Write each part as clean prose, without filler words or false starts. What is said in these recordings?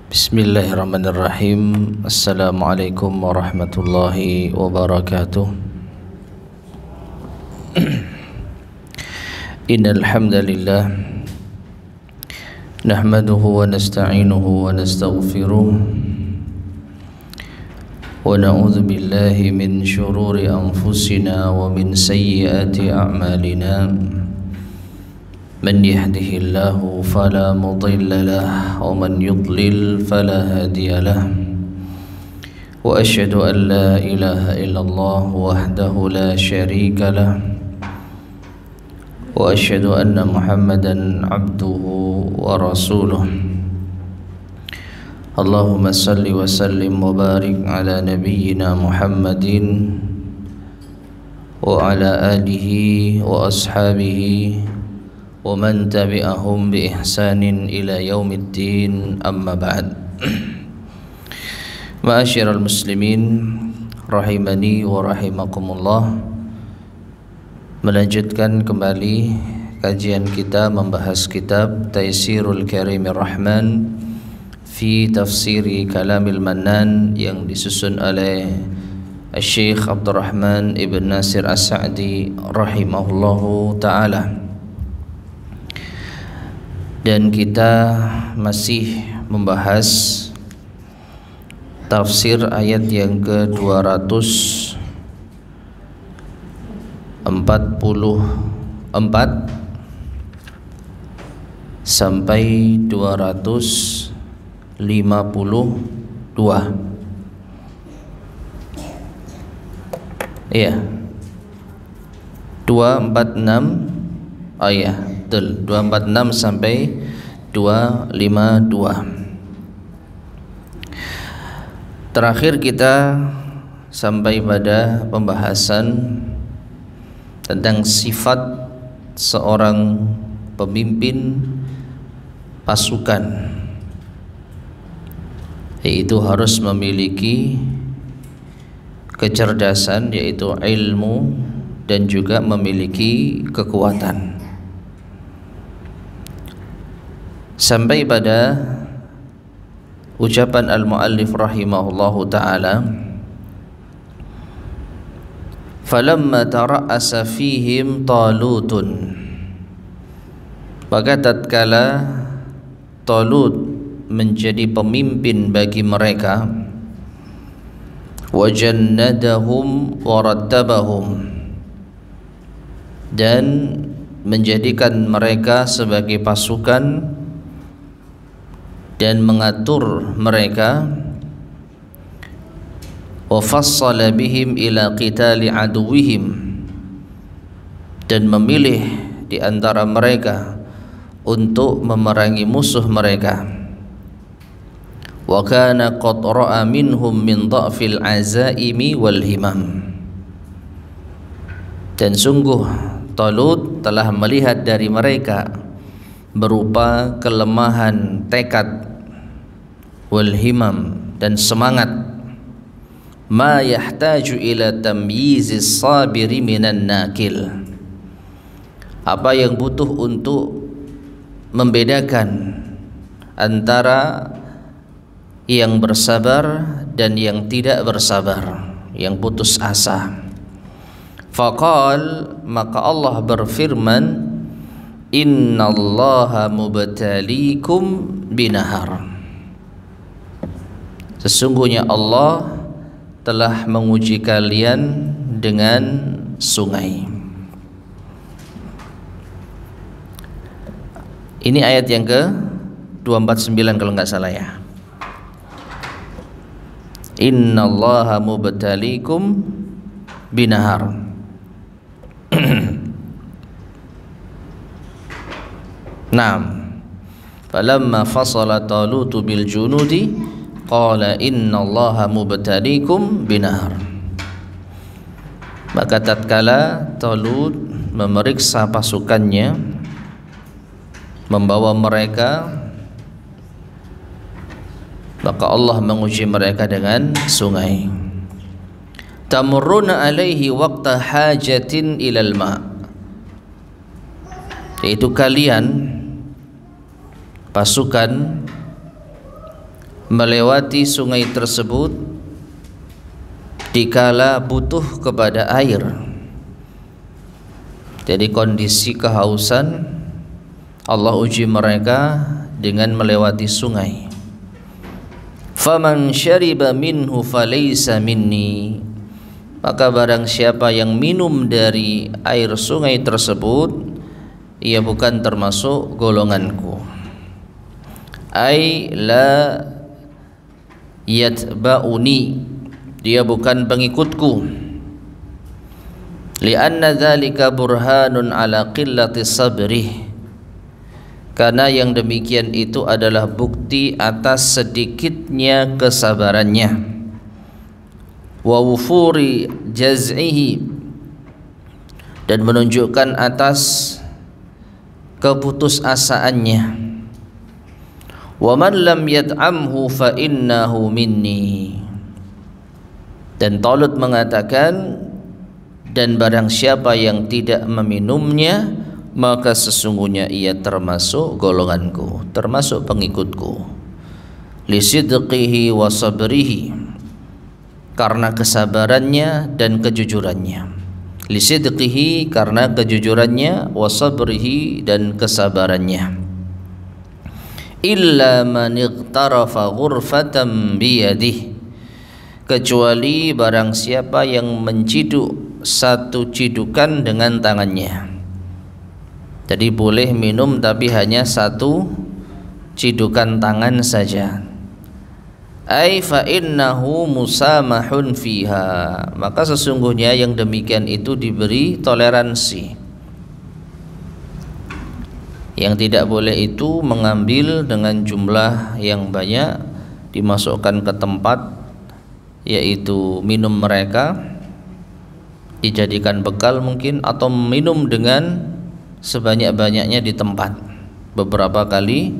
Bismillahirrahmanirrahim. Assalamualaikum warahmatullahi wabarakatuh. Innal hamdalillah nahmaduhu wa nasta'inuhu wa nastaghfiruh wa na'udzu billahi min shururi anfusina wa min sayyiati a'malina. من يهده الله فلا مضل له ومن يضلل فلا هادي له وأشهد أن لا إله إلا الله وحده لا شريك له وأشهد أن محمدا عبده ورسوله اللهم صل وسلم وبارك على نبينا محمد وعلى آله وأصحابه ومن تبعهم بإحسان إلى يوم الدين أما بعد. Ma'asyiral muslimin rahimani wa rahimakumullah. Melanjutkan kembali kajian kita membahas kitab Taysirul Karimir Rahman fi Tafsiri Kalamil Mannan yang disusun oleh Syekh Abdurrahman Ibn Nasir As-Sa'di rahimahullahu ta'ala. Dan kita masih membahas tafsir ayat yang ke-244 sampai 252. Iya, 246. Oh iya, betul, 246 sampai 252. Terakhir kita sampai pada pembahasan tentang sifat seorang pemimpin pasukan, yaitu harus memiliki kecerdasan, yaitu ilmu, dan juga memiliki kekuatan. Sampai pada ucapan al-muallif rahimahullahu ta'ala, falamma tara'asa fihim Talutun, maka tatkala Talut menjadi pemimpin bagi mereka, wajannadahum warattabahum, dan menjadikan mereka sebagai pasukan dan mengatur mereka, wa fassala bihim ila qitali aduwihim, dan memilih di antara mereka untuk memerangi musuh mereka, wa kana qad ra'a minhum min dha'fil azaimi wal himam, dan sungguh Talut telah melihat dari mereka berupa kelemahan tekad, wal himam, dan semangat, ma yahtaju ila tamyizis sabiri minan nakil, apa yang butuh untuk membedakan antara yang bersabar dan yang tidak bersabar, yang putus asa. Faqal, maka Allah berfirman, innallaha mubtalikum binahar, sesungguhnya Allah telah menguji kalian dengan sungai. Ini ayat yang ke-249 kalau nggak salah ya. Innallaha mubtalikum binahar. Naam. Falamma fasala Talutu bil junudi qala innallaha mubtalikum binahar. Maka tatkala Talut memeriksa pasukannya, membawa mereka, maka Allah menguji mereka dengan sungai. Tamurruna alaihi waqta hajatin ilal ma', yaitu kalian pasukan melewati sungai tersebut dikala butuh kepada air. Jadi kondisi kehausan Allah uji mereka dengan melewati sungai. Faman syariba minhu falaysa minni, maka barang siapa yang minum dari air sungai tersebut, ia bukan termasuk golonganku. Ai la yatba'uni, dia bukan pengikutku. Lianna dzalika burhanun ala qillati sabrih, karena yang demikian itu adalah bukti atas sedikitnya kesabarannya. Wa wufuri jaz'ihi, dan menunjukkan atas keputusasaannya. Wa man lam yat'amhu fa innahu minni, dan Talut mengatakan, dan barang siapa yang tidak meminumnya, maka sesungguhnya ia termasuk golonganku, termasuk pengikutku. Lisidqihi wa sabrihi, karena kesabarannya dan kejujurannya. Lisidqihi, karena kejujurannya, wa sabrihi, dan kesabarannya. Illa man iqtarafa ghurfatan biyadihi, kecuali barang siapa yang menciduk satu cidukan dengan tangannya. Jadi boleh minum tapi hanya satu cidukan tangan saja. Ai fa innahu musamahun fiha, maka sesungguhnya yang demikian itu diberi toleransi. Yang tidak boleh itu mengambil dengan jumlah yang banyak, dimasukkan ke tempat, yaitu minum mereka, dijadikan bekal mungkin, atau minum dengan sebanyak-banyaknya di tempat beberapa kali,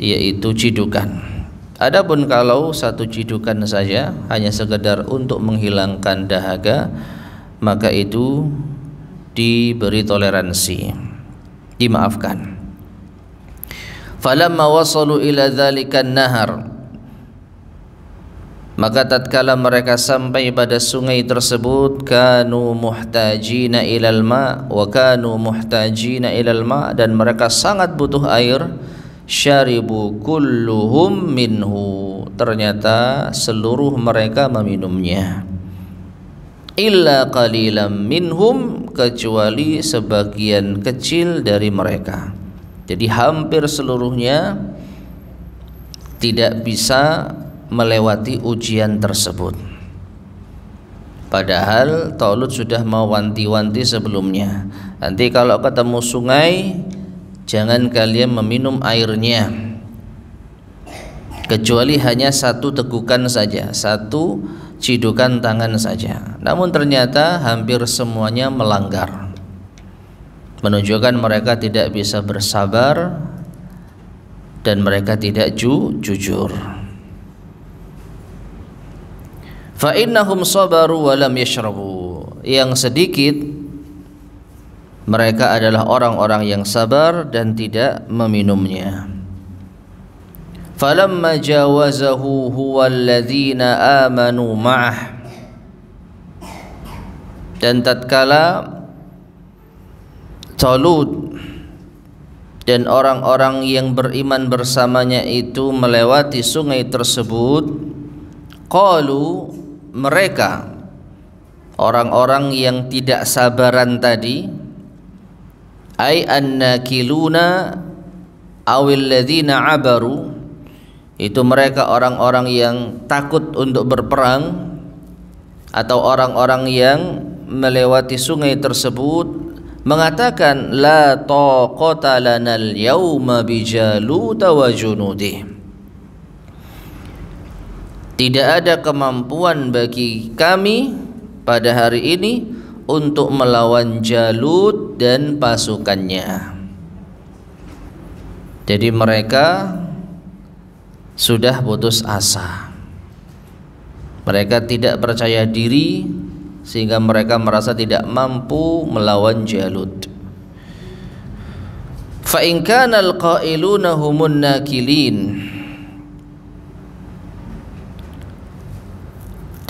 yaitu cidukan. Adapun kalau satu cidukan saja hanya sekedar untuk menghilangkan dahaga, maka itu diberi toleransi, dimaafkan. Falamma wasalu ila dzalikan nahar, maka tatkala mereka sampai pada sungai tersebut, kanu muhtajina ilal ma, wa kanu muhtajina ilal ma, dan mereka sangat butuh air. Syaribu kulluhum minhu, ternyata seluruh mereka meminumnya. Illa qalilan minhum, kecuali sebagian kecil dari mereka. Jadi hampir seluruhnya tidak bisa melewati ujian tersebut. Padahal Talut sudah mewanti-wanti sebelumnya, nanti kalau ketemu sungai jangan kalian meminum airnya, kecuali hanya satu tegukan saja, satu cidukan tangan saja. Namun ternyata hampir semuanya melanggar, menunjukkan mereka tidak bisa bersabar dan mereka tidak jujur. Fa innahum sabaru wa lam yashrabu, yang sedikit mereka adalah orang-orang yang sabar dan tidak meminumnya. Falamma jawazahu huwa alladhina amanu ma'ah, dan tatkala Talut dan orang-orang yang beriman bersamanya itu melewati sungai tersebut, qalu, mereka orang-orang yang tidak sabaran tadi, ai annakiluna awil ladzina abaru, itu mereka orang-orang yang takut untuk berperang atau orang-orang yang melewati sungai tersebut, mengatakan la taqata lanal yauma bijalut wa junudih, tidak ada kemampuan bagi kami pada hari ini untuk melawan Jalut dan pasukannya. Jadi mereka sudah putus asa, mereka tidak percaya diri, sehingga mereka merasa tidak mampu melawan Jalut. Fa in kana al-qailuna humun nakilin,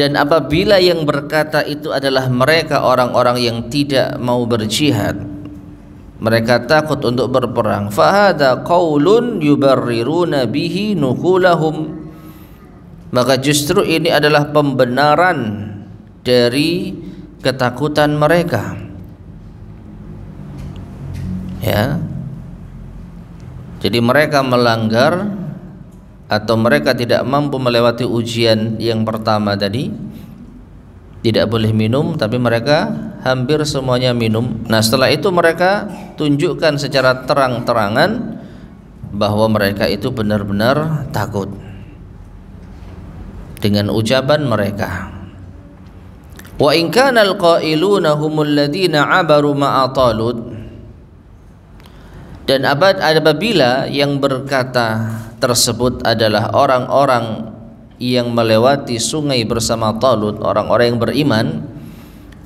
Dan apabila yang berkata itu adalah mereka orang-orang yang tidak mau berjihad, mereka takut untuk berperang, fahada qaulun yubarriruna bihi nukulahum, maka justru ini adalah pembenaran dari ketakutan mereka. Ya, jadi mereka melanggar atau mereka tidak mampu melewati ujian yang pertama tadi, tidak boleh minum, tapi mereka hampir semuanya minum. Nah, setelah itu mereka tunjukkan secara terang-terangan bahwa mereka itu benar-benar takut dengan ucapan mereka. Wa in kana al-qailuna humul ladina abaru ma'a Talut, dan apabila yang berkata tersebut adalah orang-orang yang melewati sungai bersama Talut, orang-orang yang beriman,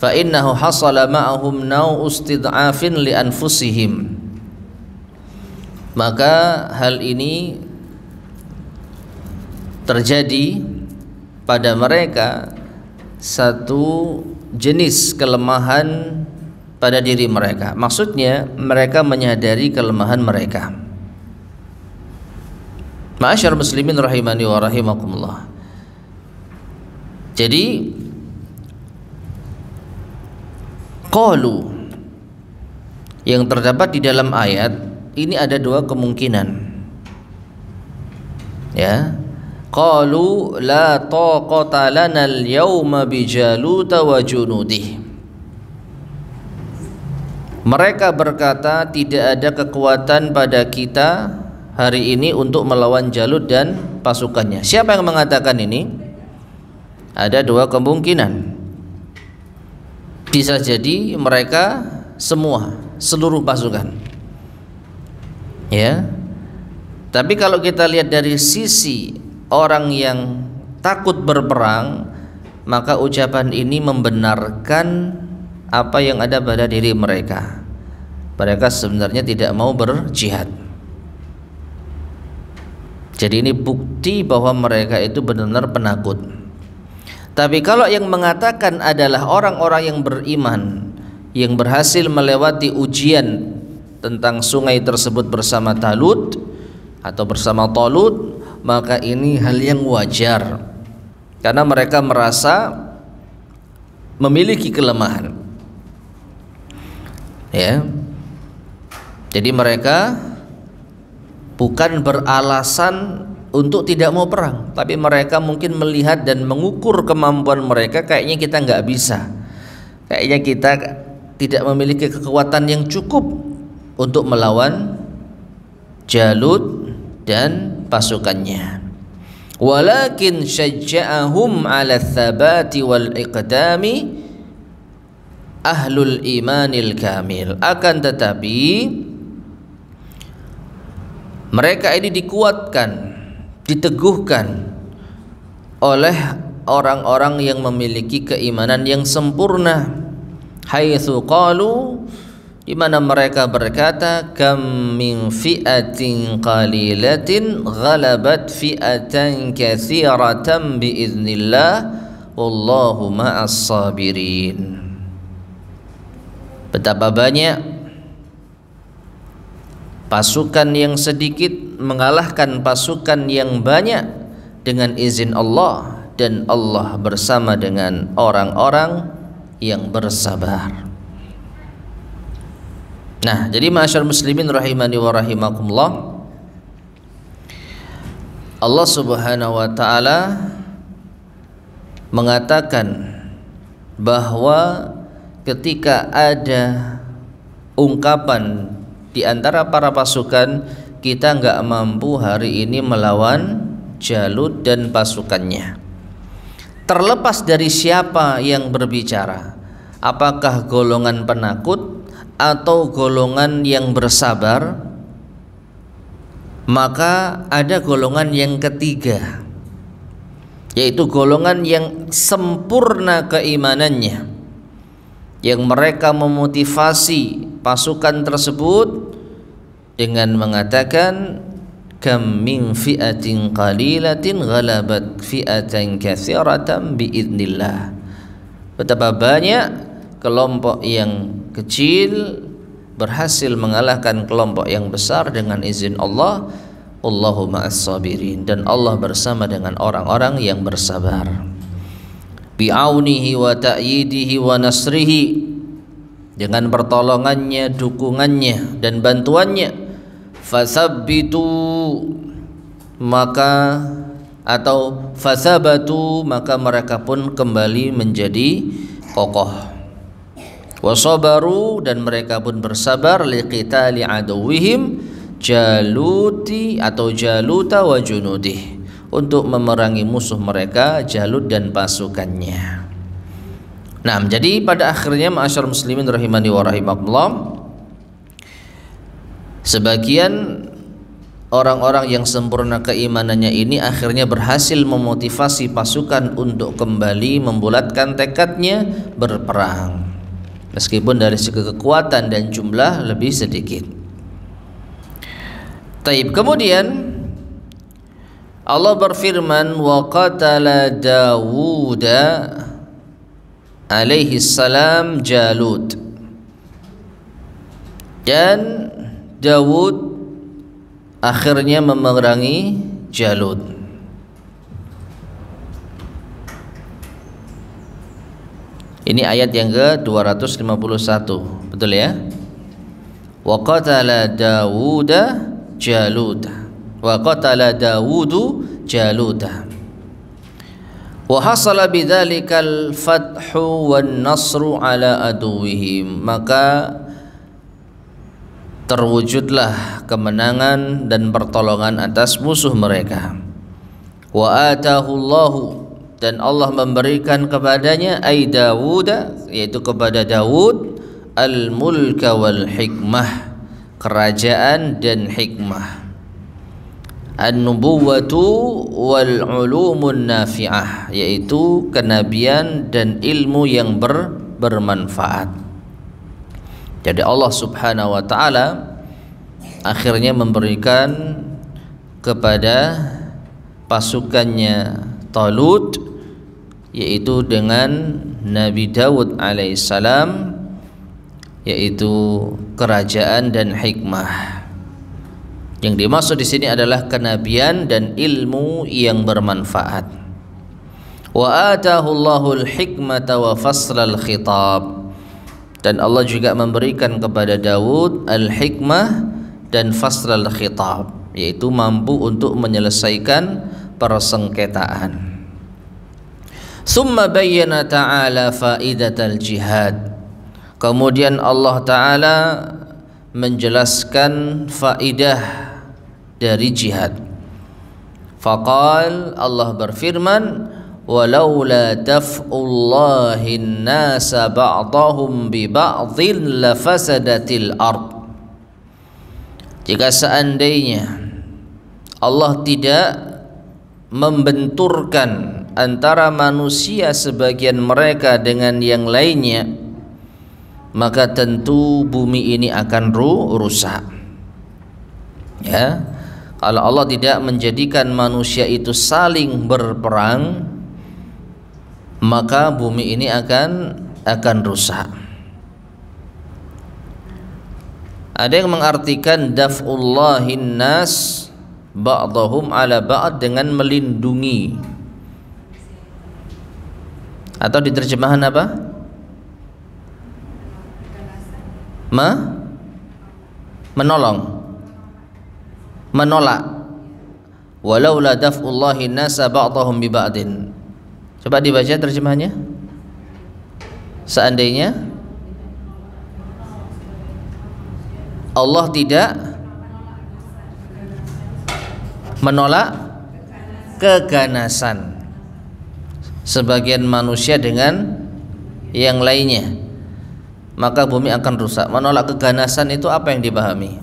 fa innahu hasala ma'ahum nau istid'afin li anfusihim, maka hal ini terjadi pada mereka satu jenis kelemahan pada diri mereka. Maksudnya mereka menyadari kelemahan mereka. Ma'asyar muslimin rahimani wa rahimakumullah. Jadi qalu yang terdapat di dalam ayat ini ada dua kemungkinan. Ya. Qalu la taqata lana al-yawma bi Jalut wa junudihi. Mereka berkata, tidak ada kekuatan pada kita hari ini untuk melawan Jalut dan pasukannya. Siapa yang mengatakan ini? Ada dua kemungkinan. Bisa jadi mereka semua, seluruh pasukan. Ya. Tapi kalau kita lihat dari sisi orang yang takut berperang, maka ucapan ini membenarkan apa yang ada pada diri mereka. Mereka sebenarnya tidak mau berjihad. Jadi ini bukti bahwa mereka itu benar-benar penakut. Tapi kalau yang mengatakan adalah orang-orang yang beriman, yang berhasil melewati ujian tentang sungai tersebut bersama Talut atau bersama Talut, maka ini hal yang wajar, karena mereka merasa memiliki kelemahan. Ya, jadi mereka bukan beralasan untuk tidak mau perang, tapi mereka mungkin melihat dan mengukur kemampuan mereka. Kayaknya kita nggak bisa, kayaknya kita tidak memiliki kekuatan yang cukup untuk melawan Jalut dan pasukannya. Walakin syajja'ahum 'ala tsabati wal iqdami ahlul imanil kamil. Akan tetapi mereka ini dikuatkan, diteguhkan oleh orang-orang yang memiliki keimanan yang sempurna. Haitsu qalu, di mana mereka berkata, kam min fi'atin qalilatin ghalabat fi'atan katsiratan biiznillah wallahu ma'as sabirin. Betapa banyak pasukan yang sedikit mengalahkan pasukan yang banyak dengan izin Allah, dan Allah bersama dengan orang-orang yang bersabar. Nah, jadi ma'asyar muslimin rahimani wa rahimakumullah, Allah Subhanahu wa taala mengatakan bahwa ketika ada ungkapan di antara para pasukan, kita enggak mampu hari ini melawan Jalut dan pasukannya, terlepas dari siapa yang berbicara, apakah golongan penakut atau golongan yang bersabar, maka ada golongan yang ketiga, yaitu golongan yang sempurna keimanannya, yang mereka memotivasi pasukan tersebut dengan mengatakan, kam min fi'atin qalilatin ghalabat fi'atan katsiratan biidznillah. Betapa banyak kelompok yang kecil berhasil mengalahkan kelompok yang besar dengan izin Allah. Allahu ma'as sabirin, dan Allah bersama dengan orang-orang yang bersabar. Bi'aunihi wa ta'yidihi wa nasrihi, dengan pertolongannya, dukungannya dan bantuannya. Fasabbitu, maka atau fasabatu, maka mereka pun kembali menjadi kokoh. Wasabaru, dan mereka pun bersabar liqitali aduwihim Jaluti atau Jaluta wa junudih, untuk memerangi musuh mereka Jalut dan pasukannya. Nah, jadi pada akhirnya ma'asyar muslimin rahimani wa rahimakumullah, sebagian orang-orang yang sempurna keimanannya ini akhirnya berhasil memotivasi pasukan untuk kembali membulatkan tekadnya berperang, meskipun dari segi kekuatan dan jumlah lebih sedikit. Taib. Kemudian Allah berfirman, wa qatala Dawud alaihi salam Jalut, dan Dawud akhirnya memerangi Jalut. Ini ayat yang ke-251, betul ya? Wa qatala Dawud Jalut, wa qatala Dawudu Jaluta, wa hasala bidzalikal fathu wan nasru ala aduwihim, maka terwujudlah kemenangan dan pertolongan atas musuh mereka. Wa atahullahu, dan Allah memberikan kepadanya ay Dawud, yaitu kepada Dawud, al-mulka wal hikmah, kerajaan dan hikmah, an-nubuwwatu wal ulumun nafi'ah, yaitu kenabian dan ilmu yang bermanfaat. Jadi Allah subhanahu wa ta'ala akhirnya memberikan kepada pasukannya Talut, yaitu dengan Nabi Dawud alaihissalam, yaitu kerajaan dan hikmah. Yang dimaksud di sini adalah kenabian dan ilmu yang bermanfaat. Wa atahullahul hikmata wa faslal khitab, dan Allah juga memberikan kepada Dawud al-hikmah dan faslal khitab, yaitu mampu untuk menyelesaikan persengketaan. Summa bayyana ta'ala faidatal jihad, kemudian Allah Ta'ala menjelaskan faidah dari jihad. Faqal, Allah berfirman, walaula daf'ullahin nasa ba'dahum bi ba'dhin lafasadatil ard, jika seandainya Allah tidak membenturkan antara manusia sebagian mereka dengan yang lainnya, maka tentu bumi ini akan rusak. Ya, kalau Allah tidak menjadikan manusia itu saling berperang, maka bumi ini akan rusak. Ada yang mengartikan daf'ullahin nas ba'dahum ala ba'd dengan melindungi, atau diterjemahan apa? Menolong, menolak. Walaula daf'ullahi nasa ba'dahum bi ba'din. Coba dibaca terjemahannya. Seandainya Allah tidak menolak keganasan sebagian manusia dengan yang lainnya, maka bumi akan rusak. Menolak keganasan itu apa yang dipahami?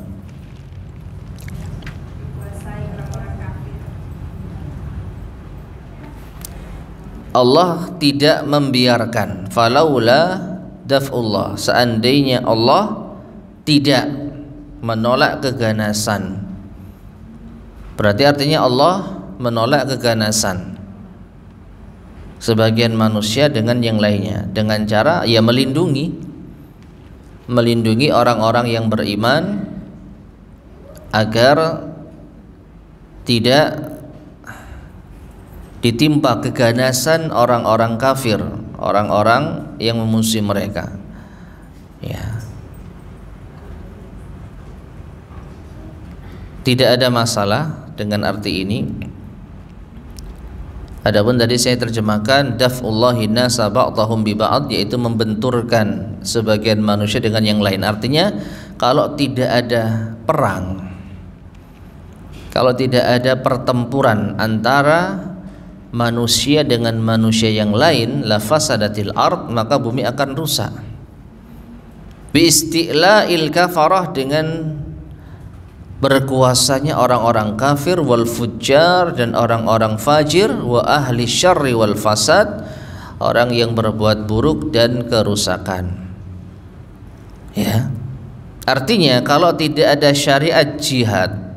Allah tidak membiarkan, falaula daf'ullah, seandainya Allah tidak menolak keganasan, Berarti artinya Allah menolak keganasan sebagian manusia dengan yang lainnya, dengan cara ya melindungi orang-orang yang beriman agar tidak ditimpa keganasan orang-orang kafir, orang-orang yang memusuhi mereka. Ya. Tidak ada masalah dengan arti ini. Adapun tadi saya terjemahkan daf'ullahi nasa ba'dahum bi ba'd, yaitu membenturkan sebagian manusia dengan yang lain. Artinya kalau tidak ada perang, kalau tidak ada pertempuran antara manusia dengan manusia yang lain, la fasadatil ard, maka bumi akan rusak. Bi istila'il kafarah, dengan berkuasanya orang-orang kafir, wal fujjar, dan orang-orang fajir, wa ahli syarri wal fasad, orang yang berbuat buruk dan kerusakan. Ya. Artinya kalau tidak ada syariat jihad,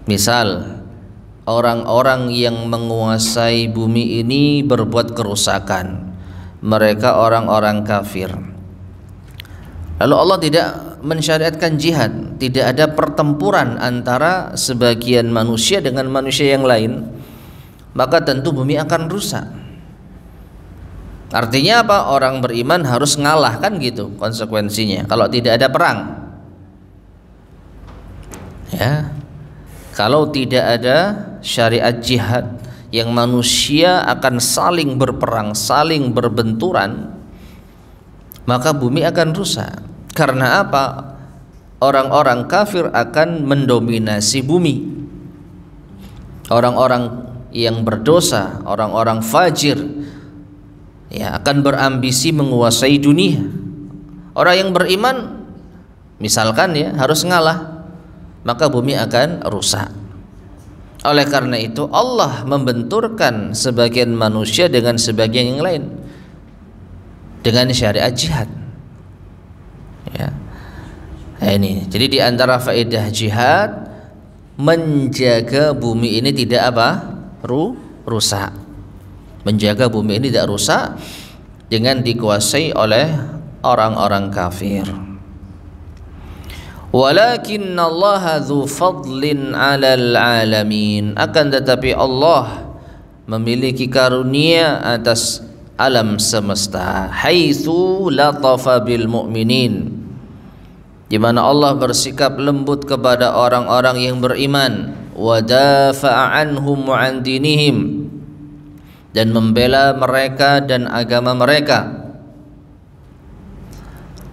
misal orang-orang yang menguasai bumi ini berbuat kerusakan, mereka orang-orang kafir, lalu Allah tidak mensyariatkan jihad, tidak ada pertempuran antara sebagian manusia dengan manusia yang lain, maka tentu bumi akan rusak. Artinya apa? Orang beriman harus ngalah, kan gitu konsekuensinya kalau tidak ada perang. Ya. Kalau tidak ada syariat jihad yang manusia akan saling berperang, saling berbenturan, maka bumi akan rusak. Karena apa? Orang-orang kafir akan mendominasi bumi. Orang-orang yang berdosa, orang-orang fajir, ya, akan berambisi menguasai dunia. Orang yang beriman misalkan ya harus ngalah, maka bumi akan rusak. Oleh karena itu Allah membenturkan sebagian manusia dengan sebagian yang lain dengan syariat jihad. Ya. Nah, ini jadi di antara faedah jihad, menjaga bumi ini tidak rusak. Menjaga bumi ini tidak rusak dengan dikuasai oleh orang-orang kafir. Walakinallaha dzu fadlin 'alal 'alamin, akan tetapi Allah memiliki karunia atas alam semesta. Haitsu latafa bil mu'minin, di mana Allah bersikap lembut kepada orang-orang yang beriman. Wa dafa'a anhum wa an dinihim, dan membela mereka dan agama mereka.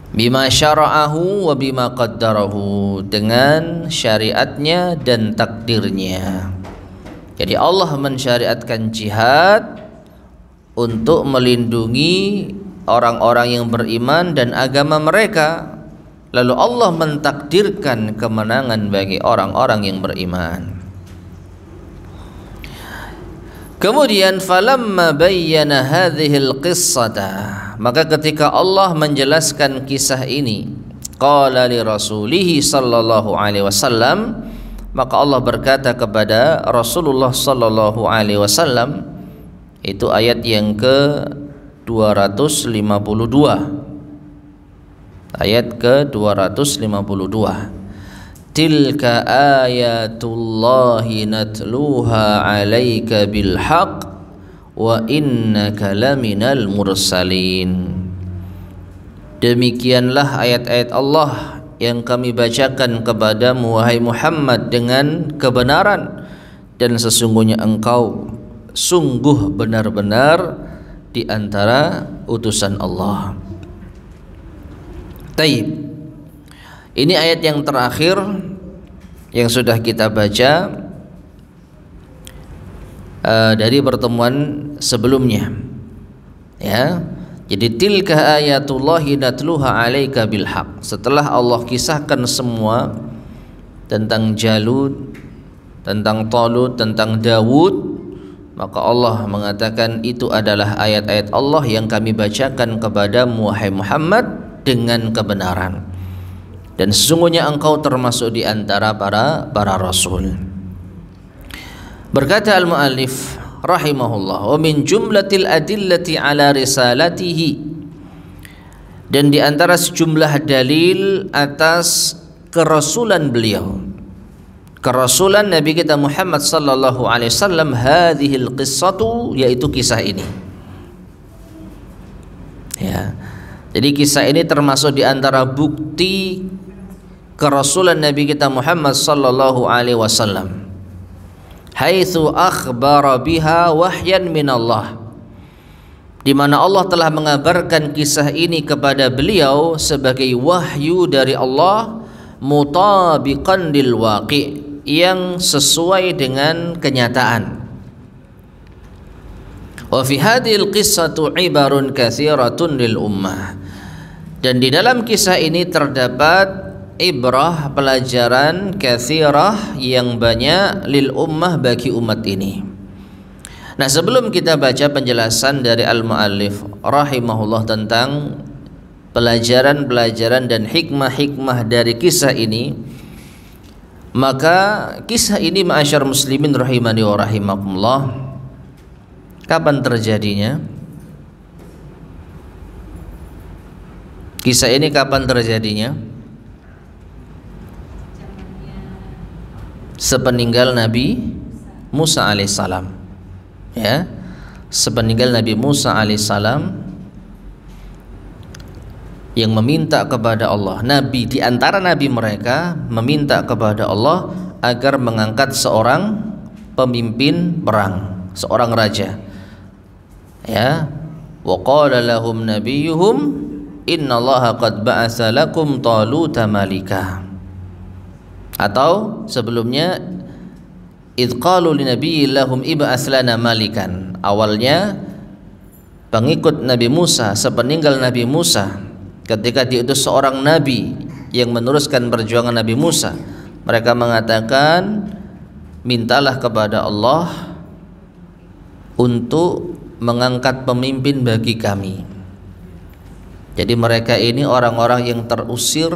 Bima syara'ahu wa bima qaddarahu, dengan syariatnya dan takdirnya. Jadi Allah mensyariatkan jihad untuk melindungi orang-orang yang beriman dan agama mereka. Lalu Allah mentakdirkan kemenangan bagi orang-orang yang beriman. Kemudian falamma bayyana hadhil qissata, maka ketika Allah menjelaskan kisah ini, qala li rasulih sallallahu alaihi wasallam, maka Allah berkata kepada Rasulullah sallallahu alaihi wasallam, itu ayat yang ke-252, ayat ke-252. Tilka ayatullahi natluha 'alaika bil haqq wa innaka laminal mursalin. Demikianlah ayat-ayat Allah yang kami bacakan kepadamu wahai Muhammad dengan kebenaran, dan sesungguhnya engkau sungguh benar-benar di antara utusan Allah. Taib. Ini ayat yang terakhir yang sudah kita baca dari pertemuan sebelumnya. Ya. Jadi tilka ayatullahi natluha 'alaika bil haqq. Setelah Allah kisahkan semua tentang Jalut, tentang Talut, tentang Dawud, maka Allah mengatakan itu adalah ayat-ayat Allah yang kami bacakan kepadamu wahai Muhammad dengan kebenaran. Dan sesungguhnya engkau termasuk di antara para rasul. Berkata al-muallif rahimahullah, wa min jumlatil adillati ala risalatihi, dan di antara sejumlah dalil atas kerasulan beliau, kerasulan Nabi kita Muhammad sallallahu alaihi wasallam, hadhil qissatu, yaitu kisah ini. Ya. Jadi kisah ini termasuk di antara bukti kerasulan Nabi kita Muhammad sallallahu alaihi wasallam. Haitsu akhbara biha wahyan min Allah, di mana Allah telah mengabarkan kisah ini kepada beliau sebagai wahyu dari Allah, mutabiqan lil waqi', yang sesuai dengan kenyataan. Wa fi hadhil qissatu ibarun katsiratun lil ummah, dan di dalam kisah ini terdapat ibrah, pelajaran katsirah yang banyak, lil ummah, bagi umat ini. Nah, sebelum kita baca penjelasan dari al-muallif rahimahullah tentang pelajaran-pelajaran dan hikmah-hikmah dari kisah ini, maka kisah ini ma'asyar muslimin rahimani wa rahimakumullah, kapan terjadinya? Kisah ini kapan terjadinya? Sepeninggal Nabi Musa alaihissalam, ya, sepeninggal Nabi Musa alaihissalam yang meminta kepada Allah, nabi di antara nabi mereka meminta kepada Allah agar mengangkat seorang pemimpin perang, seorang raja. Ya, wa qala lahum nabiyuhum innallaha qad ba'atsa lakum taluta malika. Atau sebelumnya, idh qalu linabiyyin lahum ib'ats lana malikan. Awalnya pengikut Nabi Musa, sepeninggal Nabi Musa, ketika diutus seorang nabi yang meneruskan perjuangan Nabi Musa, mereka mengatakan, mintalah kepada Allah untuk mengangkat pemimpin bagi kami. Jadi mereka ini orang-orang yang terusir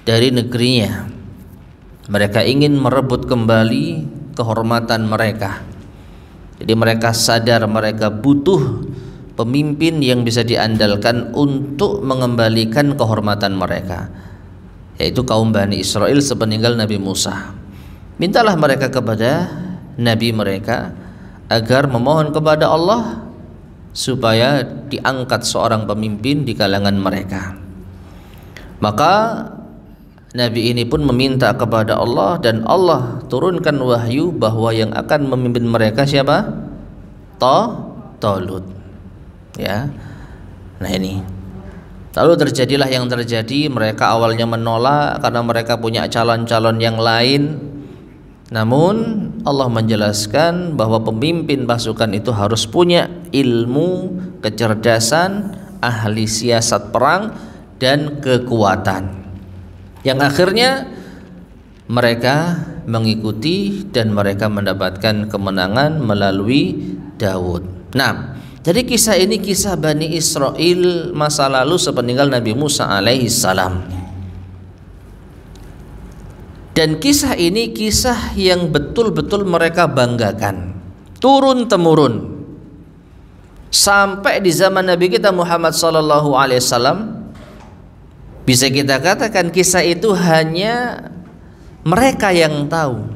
dari negerinya. Mereka ingin merebut kembali kehormatan mereka. Jadi mereka sadar mereka butuh pemimpin yang bisa diandalkan untuk mengembalikan kehormatan mereka, yaitu kaum Bani Israel sepeninggal Nabi Musa. Mintalah mereka kepada nabi mereka agar memohon kepada Allah supaya diangkat seorang pemimpin di kalangan mereka. Maka nabi ini pun meminta kepada Allah, dan Allah turunkan wahyu bahwa yang akan memimpin mereka siapa? Talut. Ya. Nah ini. Lalu terjadilah yang terjadi. Mereka awalnya menolak karena mereka punya calon-calon yang lain. Namun Allah menjelaskan bahwa pemimpin pasukan itu harus punya ilmu, kecerdasan, ahli siasat perang, dan kekuatan, yang akhirnya mereka mengikuti dan mereka mendapatkan kemenangan melalui Daud. Nah, jadi kisah ini kisah Bani Israel masa lalu sepeninggal Nabi Musa alaihissalam. Dan kisah ini kisah yang betul-betul mereka banggakan, turun-temurun sampai di zaman Nabi kita Muhammad sallallahu alaihi wasallam. Bisa kita katakan kisah itu hanya mereka yang tahu.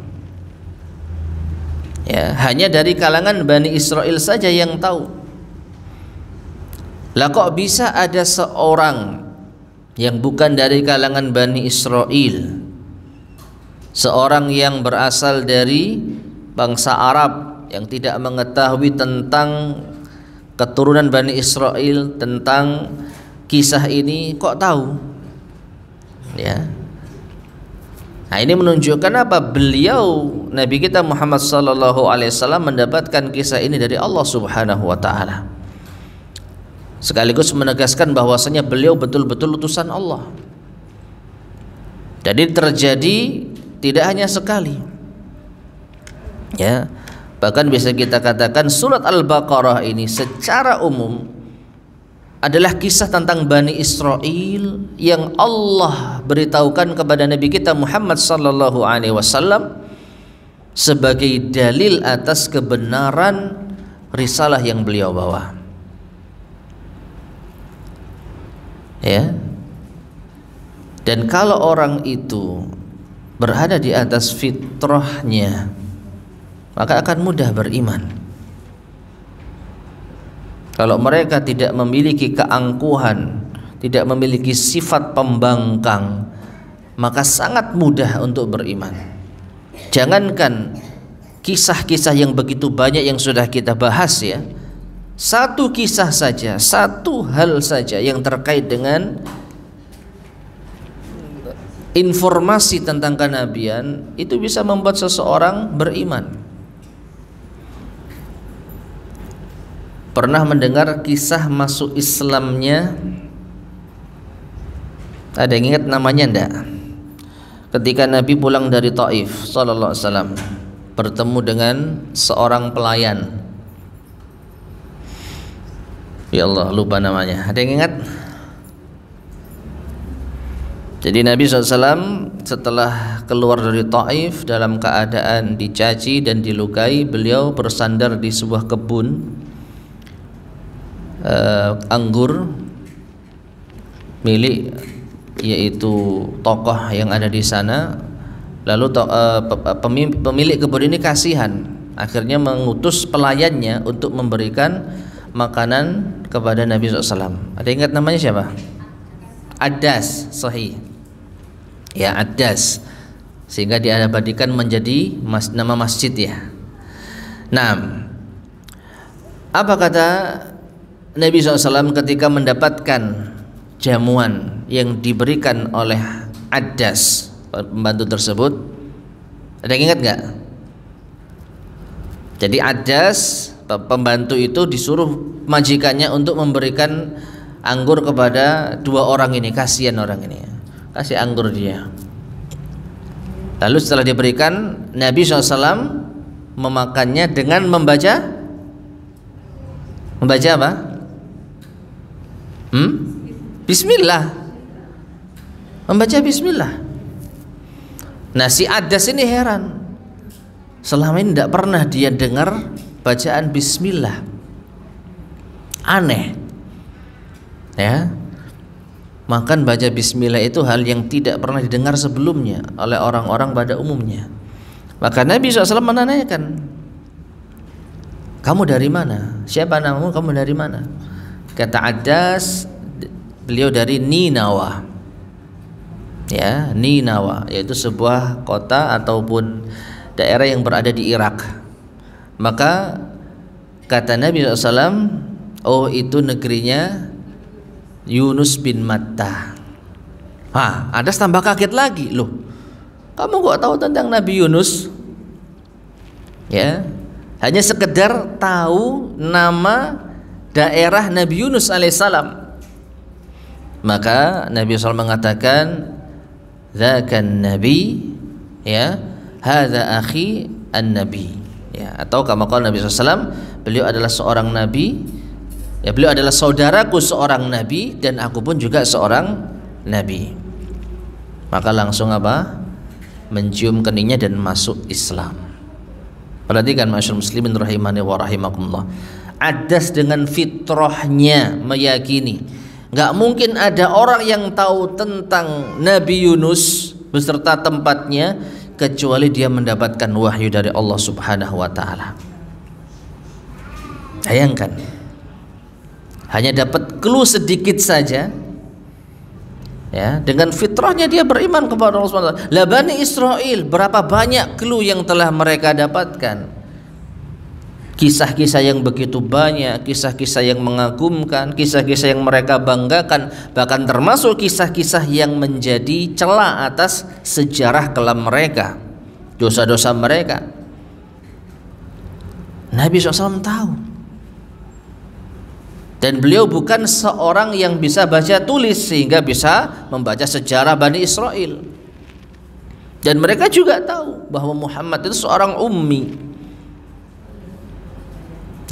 Ya, hanya dari kalangan Bani Israel saja yang tahu. Lah kok bisa ada seorang yang bukan dari kalangan Bani Israel, seorang yang berasal dari bangsa Arab yang tidak mengetahui tentang keturunan Bani Israel, tentang kisah ini, kok tahu? Ya. Nah, ini menunjukkan apa? Beliau Nabi kita Muhammad sallallahu alaihi wasallam mendapatkan kisah ini dari Allah Subhanahu wa taala. Sekaligus menegaskan bahwasanya beliau betul-betul utusan Allah. Jadi terjadi tidak hanya sekali. Ya. Bahkan bisa kita katakan surat Al-Baqarah ini secara umum adalah kisah tentang Bani Israel yang Allah beritahukan kepada Nabi kita Muhammad sallallahu alaihi wasallam sebagai dalil atas kebenaran risalah yang beliau bawa. Ya. Dan kalau orang itu berada di atas fitrahnya, maka akan mudah beriman. Kalau mereka tidak memiliki keangkuhan, tidak memiliki sifat pembangkang, maka sangat mudah untuk beriman. Jangankan kisah-kisah yang begitu banyak yang sudah kita bahas ya, satu kisah saja, satu hal saja yang terkait dengan informasi tentang kenabian itu bisa membuat seseorang beriman. Pernah mendengar kisah masuk Islamnya? Ada yang ingat namanya enggak? Ketika Nabi pulang dari Taif sallallahu alaihi wasallam, bertemu dengan seorang pelayan. Ya Allah, lupa namanya. Ada yang ingat? Jadi Nabi SAW setelah keluar dari Taif dalam keadaan dicaci dan dilukai, beliau bersandar di sebuah kebun anggur milik yaitu tokoh yang ada di sana. Lalu pemilik kebun ini kasihan, akhirnya mengutus pelayannya untuk memberikan makanan kepada Nabi SAW. Ada ingat namanya siapa? Adas, sahih. Ya, Adas, sehingga diabadikan menjadi nama masjid ya. Nah, apa kata Nabi SAW ketika mendapatkan jamuan yang diberikan oleh Adas, pembantu tersebut? Ada yang ingat nggak? Jadi Adas, pembantu itu disuruh majikannya untuk memberikan anggur kepada dua orang ini. Kasihan orang ini, kasih anggur dia. Lalu setelah diberikan, Nabi SAW memakannya dengan membaca apa? Bismillah. Membaca Bismillah. Nah, si Adas ini heran, selama ini tidak pernah dia dengar bacaan Bismillah. Aneh ya, makan baca Bismillah itu hal yang tidak pernah didengar sebelumnya oleh orang-orang pada umumnya. Maka Nabi SAW menanyakan, kamu dari mana? Siapa namamu? Kamu dari mana? Kata Adas, beliau dari Ninawa. Ya, Ninawa yaitu sebuah kota ataupun daerah yang berada di Irak. Maka kata Nabi SAW, oh itu negerinya Yunus bin Matta. Adas tambah kaget lagi, loh, kamu kok tahu tentang Nabi Yunus? Ya, hanya sekedar tahu nama daerah Nabi Yunus alaihissalam. Maka Nabi SAW mengatakan, dzakan Nabi, ya, hadza akhi an-Nabi. Ya, atau kama qala Nabi SAW, beliau adalah seorang Nabi. Ya, beliau adalah saudaraku seorang Nabi dan aku pun juga seorang Nabi. Maka langsung apa? Mencium keningnya dan masuk Islam. Perhatikan masyaallah muslimin rahimani wa rahimakumullah. Adas dengan fitrahnya meyakini nggak mungkin ada orang yang tahu tentang Nabi Yunus beserta tempatnya kecuali dia mendapatkan wahyu dari Allah Subhanahu wa taala. Bayangkan, hanya dapat clue sedikit saja, ya, dengan fitrahnya dia beriman kepada Allah Subhanahu wa taala. La Bani Israil, berapa banyak clue yang telah mereka dapatkan. Kisah-kisah yang begitu banyak, kisah-kisah yang mengagumkan, kisah-kisah yang mereka banggakan, bahkan termasuk kisah-kisah yang menjadi celah atas sejarah kelam mereka, dosa-dosa mereka. Nabi SAW tahu. Dan beliau bukan seorang yang bisa baca tulis sehingga bisa membaca sejarah Bani Israel. Dan mereka juga tahu bahwa Muhammad itu seorang ummi.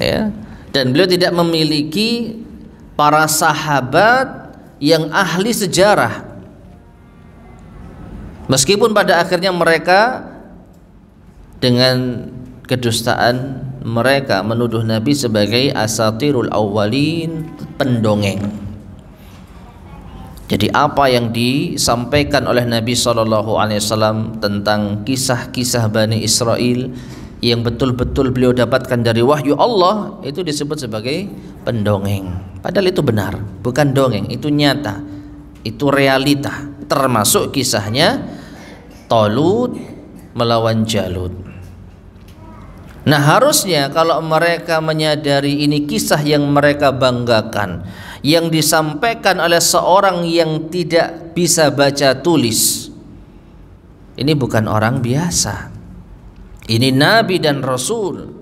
Ya, dan beliau tidak memiliki para sahabat yang ahli sejarah, meskipun pada akhirnya mereka dengan kedustaan mereka menuduh Nabi sebagai asatirul awwalin, pendongeng. Jadi apa yang disampaikan oleh Nabi SAW tentang kisah-kisah Bani Israel yang betul-betul beliau dapatkan dari wahyu Allah, itu disebut sebagai pendongeng. Padahal itu benar, bukan dongeng, itu nyata, itu realita. Termasuk kisahnya Talut melawan Jalut. Nah, harusnya kalau mereka menyadari ini kisah yang mereka banggakan, yang disampaikan oleh seorang yang tidak bisa baca tulis, ini bukan orang biasa, ini Nabi dan Rasul.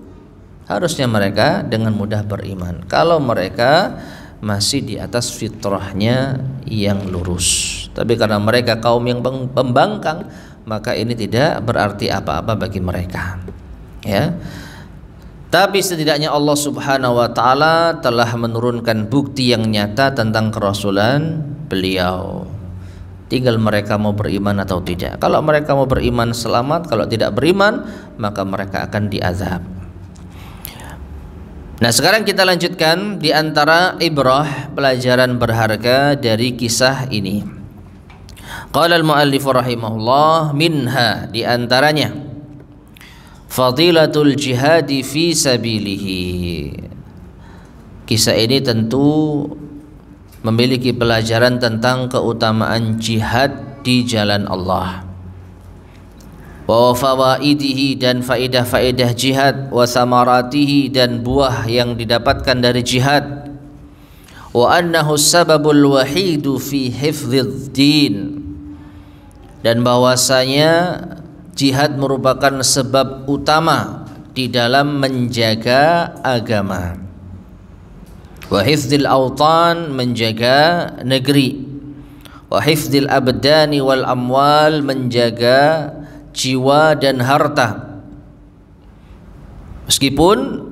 Harusnya mereka dengan mudah beriman kalau mereka masih di atas fitrahnya yang lurus. Tapi karena mereka kaum yang pembangkang, maka ini tidak berarti apa-apa bagi mereka, ya. Tapi setidaknya Allah Subhanahu wa taala telah menurunkan bukti yang nyata tentang kerasulan beliau. Tinggal mereka mau beriman atau tidak. Kalau mereka mau beriman, selamat. Kalau tidak beriman, maka mereka akan diazab. Nah, sekarang kita lanjutkan di antara ibrah, pelajaran berharga dari kisah ini. Qala al-muallif rahimahullah, minha, di antaranya fadilatul jihadi fi sabilihi. Kisah ini tentu memiliki pelajaran tentang keutamaan jihad di jalan Allah, wa fawaidihi, dan faedah-faedah jihad, wa samaratihi, dan buah yang didapatkan dari jihad, wa annahu sababul wahidu fi hifdhid din, dan bahwasanya jihad merupakan sebab utama di dalam menjaga agama. Wa hifdzil autan, menjaga negeri. Wa hifdzil abdani wal amwal, menjaga jiwa dan harta. Meskipun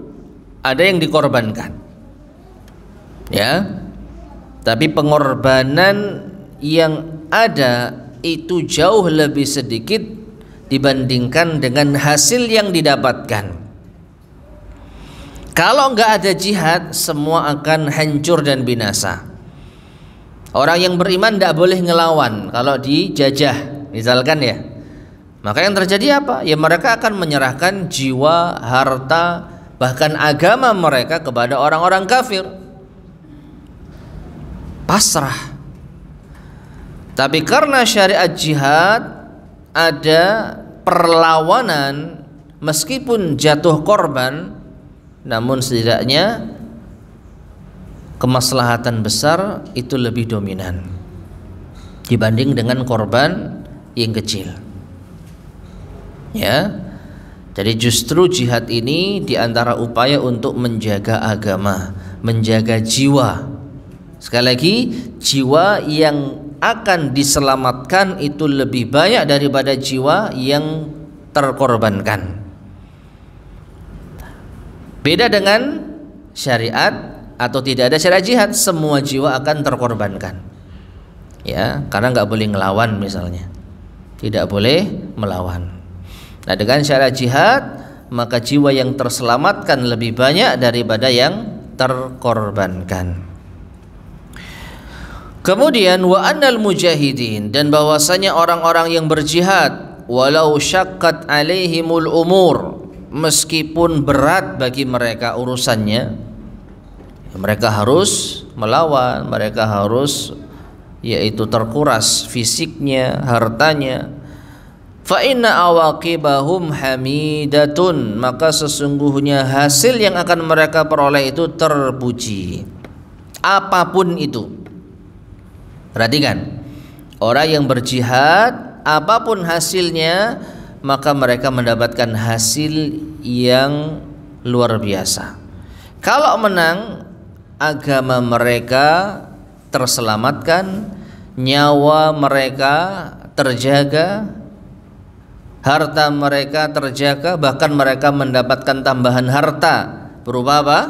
ada yang dikorbankan, ya, tapi pengorbanan yang ada itu jauh lebih sedikit dibandingkan dengan hasil yang didapatkan. Kalau nggak ada jihad, semua akan hancur dan binasa. Orang yang beriman tidak boleh ngelawan kalau dijajah, misalkan, ya. Maka yang terjadi apa? Ya mereka akan menyerahkan jiwa, harta, bahkan agama mereka kepada orang-orang kafir. Pasrah. Tapi karena syariat jihad, ada perlawanan, meskipun jatuh korban, namun setidaknya kemaslahatan besar itu lebih dominan dibanding dengan korban yang kecil, ya. Jadi justru jihad ini diantara upaya untuk menjaga agama, menjaga jiwa. Sekali lagi, jiwa yang akan diselamatkan itu lebih banyak daripada jiwa yang terkorbankan. Beda dengan syariat atau tidak ada syariat jihad, semua jiwa akan terkorbankan, ya, karena nggak boleh ngelawan, misalnya tidak boleh melawan. Nah, dengan syariat jihad, maka jiwa yang terselamatkan lebih banyak daripada yang terkorbankan. Kemudian wa annal mujahidin, dan bahwasanya orang-orang yang berjihad, walau syaqqat alaihimul umur, meskipun berat bagi mereka urusannya, mereka harus melawan, mereka harus yaitu terkuras fisiknya, hartanya. Fa inna awaqibahum hamidatun, maka sesungguhnya hasil yang akan mereka peroleh itu terpuji, apapun itu. Perhatikan, orang yang berjihad, apapun hasilnya, maka mereka mendapatkan hasil yang luar biasa. Kalau menang, agama mereka terselamatkan, nyawa mereka terjaga, harta mereka terjaga, bahkan mereka mendapatkan tambahan harta berupa apa?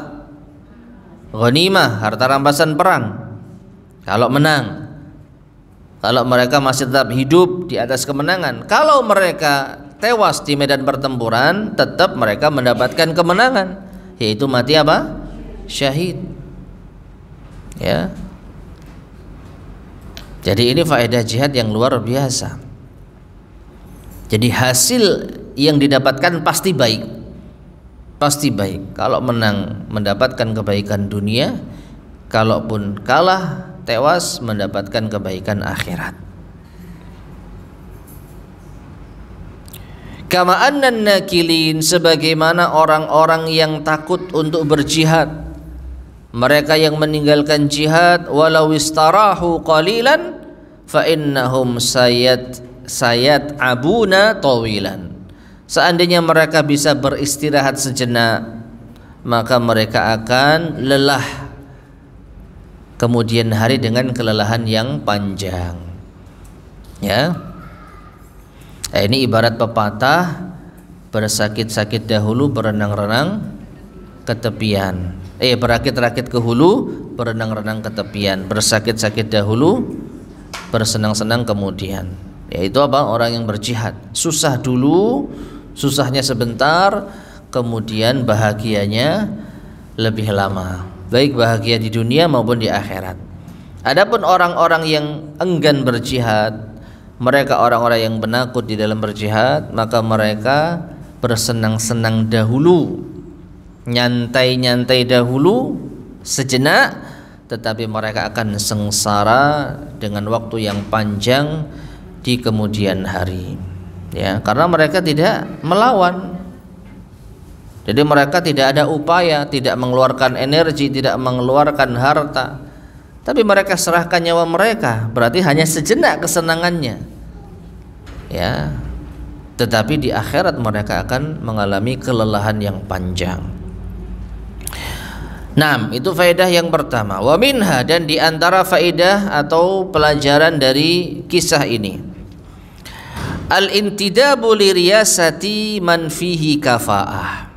Ghanimah, harta rampasan perang. Kalau menang, kalau mereka masih tetap hidup di atas kemenangan. Kalau mereka tewas di medan pertempuran, tetap mereka mendapatkan kemenangan, yaitu mati apa? Syahid. Ya. Jadi ini faedah jihad yang luar biasa. Jadi hasil yang didapatkan pasti baik. Pasti baik. Kalau menang mendapatkan kebaikan dunia, kalaupun kalah tewas mendapatkan kebaikan akhirat. Kama annan nakilin, sebagaimana orang-orang yang takut untuk berjihad, mereka yang meninggalkan jihad, walau istarahu qalilan fa innahum sayat abuna tawilan. Seandainya mereka bisa beristirahat sejenak, maka mereka akan lelah kemudian hari dengan kelelahan yang panjang. Ya. Ini ibarat pepatah, bersakit-sakit dahulu, berenang-renang ke tepian. Berakit-rakit ke hulu, berenang-renang ke tepian. Bersakit-sakit dahulu, bersenang-senang kemudian. Yaitu apa? Orang yang berjihad. Susah dulu, susahnya sebentar, kemudian bahagianya lebih lama. Baik bahagia di dunia maupun di akhirat. Adapun orang-orang yang enggan berjihad, mereka orang-orang yang penakut di dalam berjihad, maka mereka bersenang-senang dahulu, nyantai-nyantai dahulu sejenak, tetapi mereka akan sengsara dengan waktu yang panjang di kemudian hari. Ya, karena mereka tidak melawan. Jadi mereka tidak ada upaya, tidak mengeluarkan energi, tidak mengeluarkan harta, tapi mereka serahkan nyawa mereka, berarti hanya sejenak kesenangannya. Ya. Tetapi di akhirat mereka akan mengalami kelelahan yang panjang. Nah, itu faedah yang pertama. Wa minha, dan di antara faedah atau pelajaran dari kisah ini, al-intidabu li riyasati man fihi kafaah.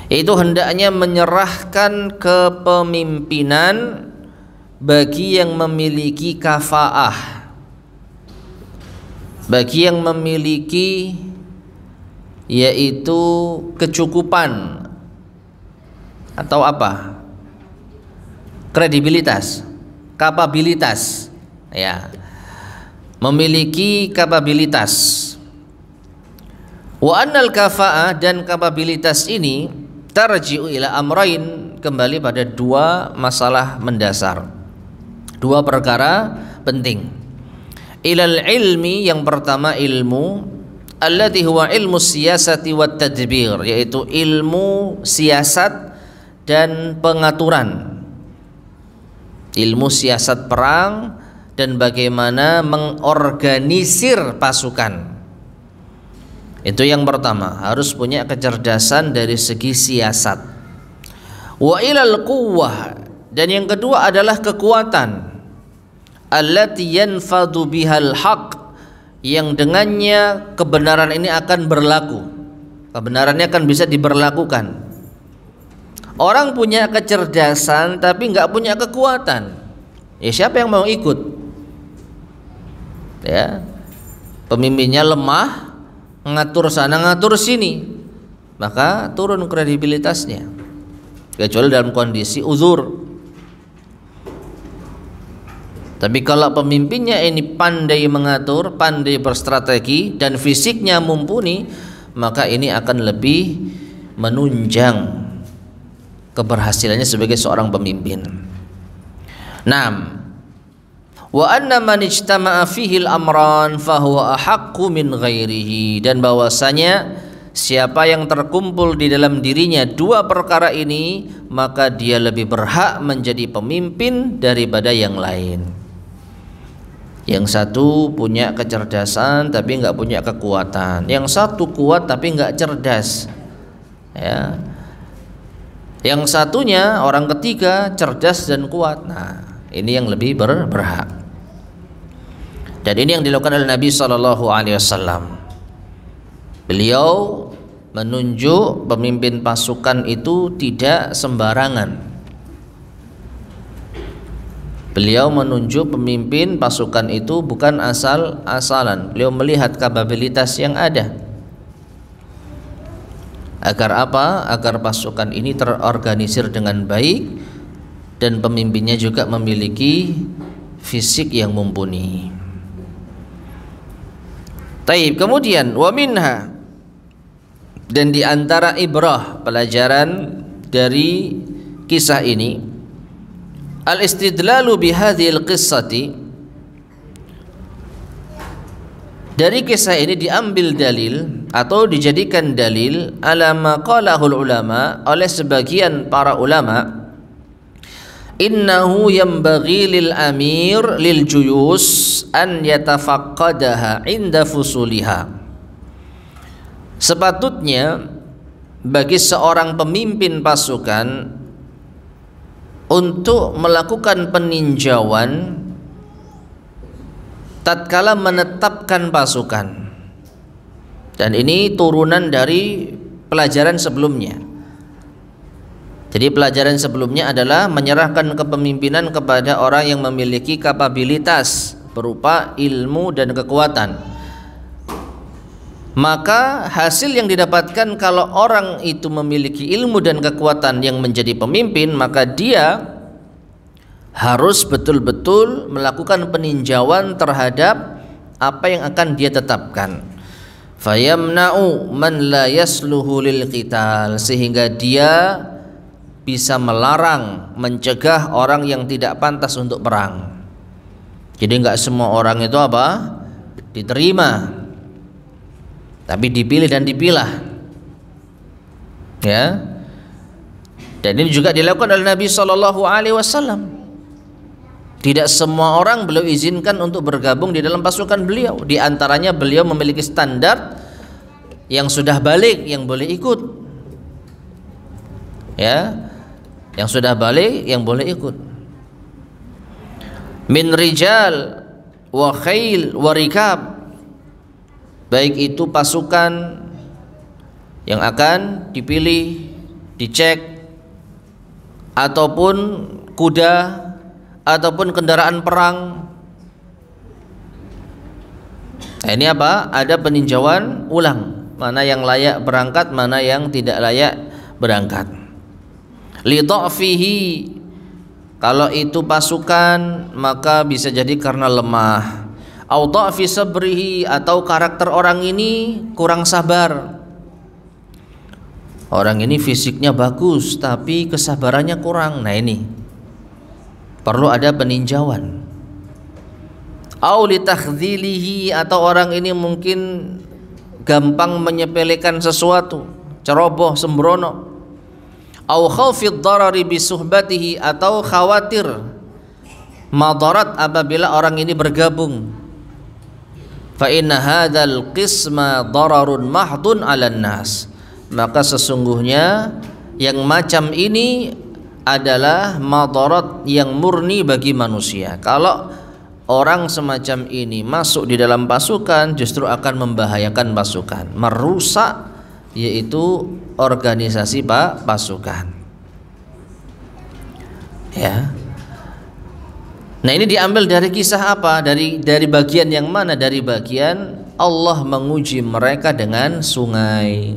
Itu hendaknya menyerahkan kepemimpinan bagi yang memiliki kafaah, bagi yang memiliki yaitu kecukupan atau apa? Kredibilitas, kapabilitas, ya. Memiliki kapabilitas. Wa annal kafa'ah, dan kapabilitas ini tarji'u ila amrain, kembali pada dua masalah mendasar. Dua perkara penting. Ilal ilmi, yang pertama ilmu, allati huwa ilmu siyasati wat tadbir, yaitu ilmu siasat dan pengaturan. Ilmu siasat perang dan bagaimana mengorganisir pasukan. Itu yang pertama, harus punya kecerdasan dari segi siasat. Wa ilal quwwah, dan yang kedua adalah kekuatan. Allati yanfadu bihal haq, yang dengannya kebenaran ini akan berlaku, kebenarannya akan bisa diberlakukan. Orang punya kecerdasan tapi nggak punya kekuatan, ya siapa yang mau ikut? Ya, pemimpinnya lemah, ngatur sana ngatur sini, maka turun kredibilitasnya, kecuali dalam kondisi uzur. Tapi kalau pemimpinnya ini pandai mengatur, pandai berstrategi, dan fisiknya mumpuni, maka ini akan lebih menunjang keberhasilannya sebagai seorang pemimpin. Naam. Wa anna man ijtama'a fihi al-amran fahuwa ahaqqu min ghairihi, dan bahwasanya siapa yang terkumpul di dalam dirinya dua perkara ini, maka dia lebih berhak menjadi pemimpin daripada yang lain. Yang satu punya kecerdasan tapi nggak punya kekuatan, yang satu kuat tapi nggak cerdas, ya. Yang satunya orang ketiga cerdas dan kuat. Nah, ini yang lebih berhak. Dan ini yang dilakukan oleh Nabi SAW. Beliau menunjuk pemimpin pasukan itu tidak sembarangan. Beliau menunjuk pemimpin pasukan itu bukan asal-asalan. Beliau melihat kapabilitas yang ada. Agar apa? Agar pasukan ini terorganisir dengan baik dan pemimpinnya juga memiliki fisik yang mumpuni. Taib, kemudian wa minha, dan di antara ibrah, pelajaran dari kisah ini, al-istidlalu bihadhil qissati, dari kisah ini diambil dalil atau dijadikan dalil ala ma qalahul ulama, oleh sebagian para ulama, innahu yanbaghi lil amir lil juyus an yatafaqqadaha inda fusuliha. Sepatutnya bagi seorang pemimpin pasukan untuk melakukan peninjauan tatkala menetapkan pasukan. Dan ini turunan dari pelajaran sebelumnya. Jadi pelajaran sebelumnya adalah menyerahkan kepemimpinan kepada orang yang memiliki kapabilitas berupa ilmu dan kekuatan. Maka hasil yang didapatkan kalau orang itu memiliki ilmu dan kekuatan yang menjadi pemimpin, maka dia harus betul-betul melakukan peninjauan terhadap apa yang akan dia tetapkan. Fayamna'u man la yasluhu lil qital, sehingga dia bisa melarang, mencegah orang yang tidak pantas untuk perang. Jadi enggak semua orang itu apa? Diterima, tapi dipilih dan dipilah, ya. Dan ini juga dilakukan oleh Nabi SAW. Tidak semua orang beliau izinkan untuk bergabung di dalam pasukan beliau. Di antaranya beliau memiliki standar yang sudah balik yang boleh ikut, ya. Yang sudah balik yang boleh ikut. Min rijal wa khail wa rikab, baik itu pasukan yang akan dipilih, dicek, ataupun kuda, ataupun kendaraan perang. Nah, ini apa? Ada peninjauan ulang, mana yang layak berangkat, mana yang tidak layak berangkat. Li dha'fihi, kalau itu pasukan maka bisa jadi karena lemah. Au dha'fi sabrihi, atau karakter orang ini kurang sabar. Orang ini fisiknya bagus tapi kesabarannya kurang. Nah, ini perlu ada peninjauan. Au li takhdhilihi, atau orang ini mungkin gampang menyepelekan sesuatu, ceroboh, sembrono. Au khawfid darari bi suhbatihi, atau khawatir madarat apabila orang ini bergabung. Fa inna hadzal qisma dararun mahdun 'alan nas, maka sesungguhnya yang macam ini adalah madarat yang murni bagi manusia. Kalau orang semacam ini masuk di dalam pasukan, justru akan membahayakan pasukan, merusak yaitu organisasi pasukan, ya. Nah, ini diambil dari kisah apa? Dari bagian yang mana? Dari bagian Allah menguji mereka dengan sungai.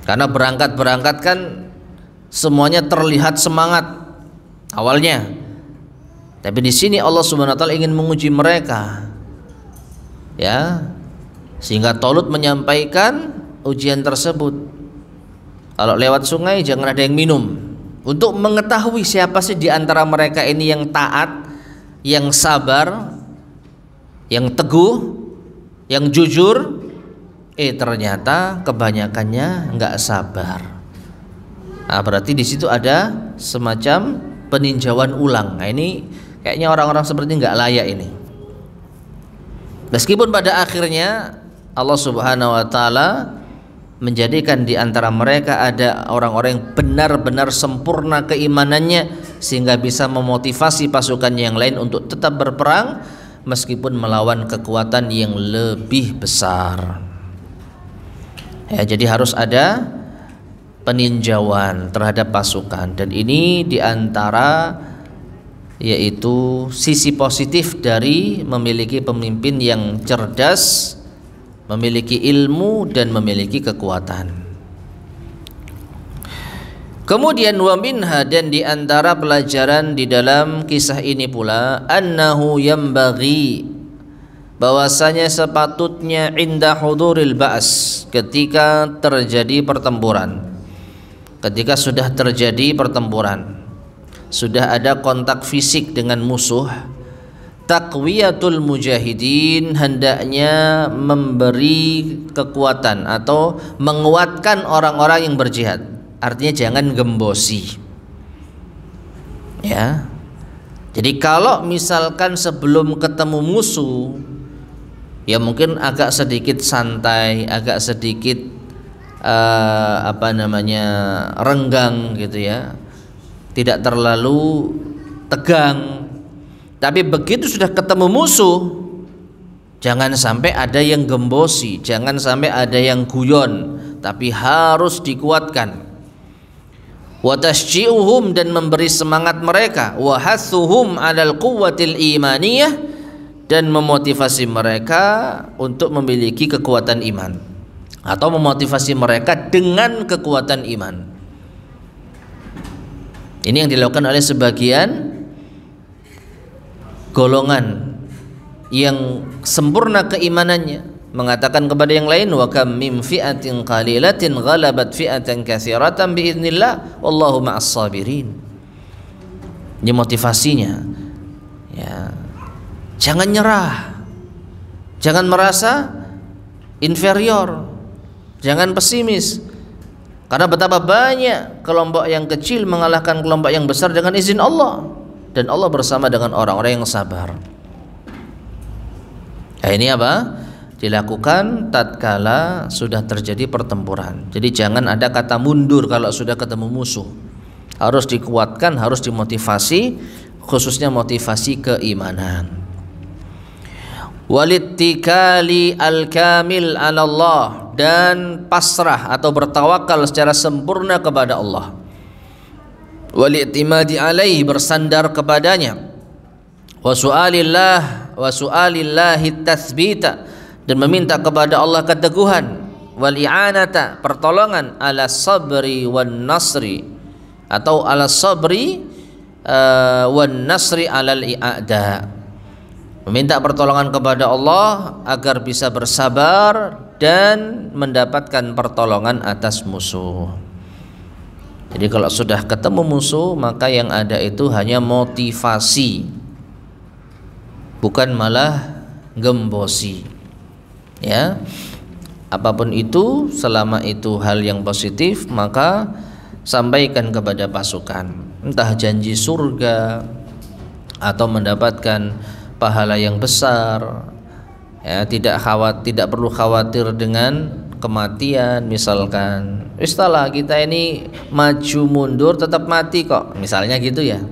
Karena berangkat kan semuanya terlihat semangat awalnya, tapi di sini Allah Subhanahu wa taala ingin menguji mereka, ya, sehingga Talut menyampaikan ujian tersebut. Kalau lewat sungai jangan ada yang minum, untuk mengetahui siapa sih di antara mereka ini yang taat, yang sabar, yang teguh, yang jujur. Ternyata kebanyakannya nggak sabar. Nah, berarti di situ ada semacam peninjauan ulang. Nah, ini kayaknya orang-orang seperti nggak layak ini. Meskipun pada akhirnya Allah Subhanahu wa taala menjadikan di antara mereka ada orang-orang yang benar-benar sempurna keimanannya, sehingga bisa memotivasi pasukan yang lain untuk tetap berperang meskipun melawan kekuatan yang lebih besar. Ya, jadi harus ada peninjauan terhadap pasukan, dan ini di antara yaitu sisi positif dari memiliki pemimpin yang cerdas, memiliki ilmu dan memiliki kekuatan. Kemudian wa minha, dan di antara pelajaran di dalam kisah ini pula, annahu yambaghi, bahwasanya sepatutnya inda huduril ba's, ketika terjadi pertempuran, ketika sudah terjadi pertempuran, sudah ada kontak fisik dengan musuh, taqwiyatul mujahidin, hendaknya memberi kekuatan atau menguatkan orang-orang yang berjihad. Artinya jangan gembosi, ya. Jadi kalau misalkan sebelum ketemu musuh, ya mungkin agak sedikit santai, agak sedikit renggang gitu ya, tidak terlalu tegang. Tapi begitu sudah ketemu musuh, jangan sampai ada yang gembosi, jangan sampai ada yang guyon, tapi harus dikuatkan. Wa tashji'uhum, dan memberi semangat mereka, wa hathuhum 'alal quwwatil imaniyah, dan memotivasi mereka untuk memiliki kekuatan iman, atau memotivasi mereka dengan kekuatan iman. Ini yang dilakukan oleh sebagian golongan yang sempurna keimanannya, mengatakan kepada yang lain, wa kam min fi'atin qalilatin ghalabat fi'atan katsiratan biiznillah wallahu ma'as sabirin. Ini motivasinya, ya. Jangan nyerah, jangan merasa inferior, jangan pesimis, karena betapa banyak kelompok yang kecil mengalahkan kelompok yang besar dengan izin Allah, dan Allah bersama dengan orang-orang yang sabar. Nah, ini apa? Dilakukan tatkala sudah terjadi pertempuran. Jadi jangan ada kata mundur kalau sudah ketemu musuh. Harus dikuatkan, harus dimotivasi, khususnya motivasi keimanan. Walittikali al-kamil 'ala Allah, dan pasrah atau bertawakal secara sempurna kepada Allah. Wali'timadi alaihi, bersandar kepadanya. Wa su'alillahi tathbita, dan meminta kepada Allah keteguhan. Wal i'anata, pertolongan, ala sabri wan nasri, atau ala sabri wan nasri alal i'ada, meminta pertolongan kepada Allah agar bisa bersabar dan mendapatkan pertolongan atas musuh. Jadi kalau sudah ketemu musuh, maka yang ada itu hanya motivasi, bukan malah gembosi. Ya, apapun itu, selama itu hal yang positif, maka sampaikan kepada pasukan, entah janji surga atau mendapatkan pahala yang besar, ya. Tidak perlu khawatir dengan kematian, misalkan istilah kita ini maju mundur tetap mati kok, misalnya gitu ya.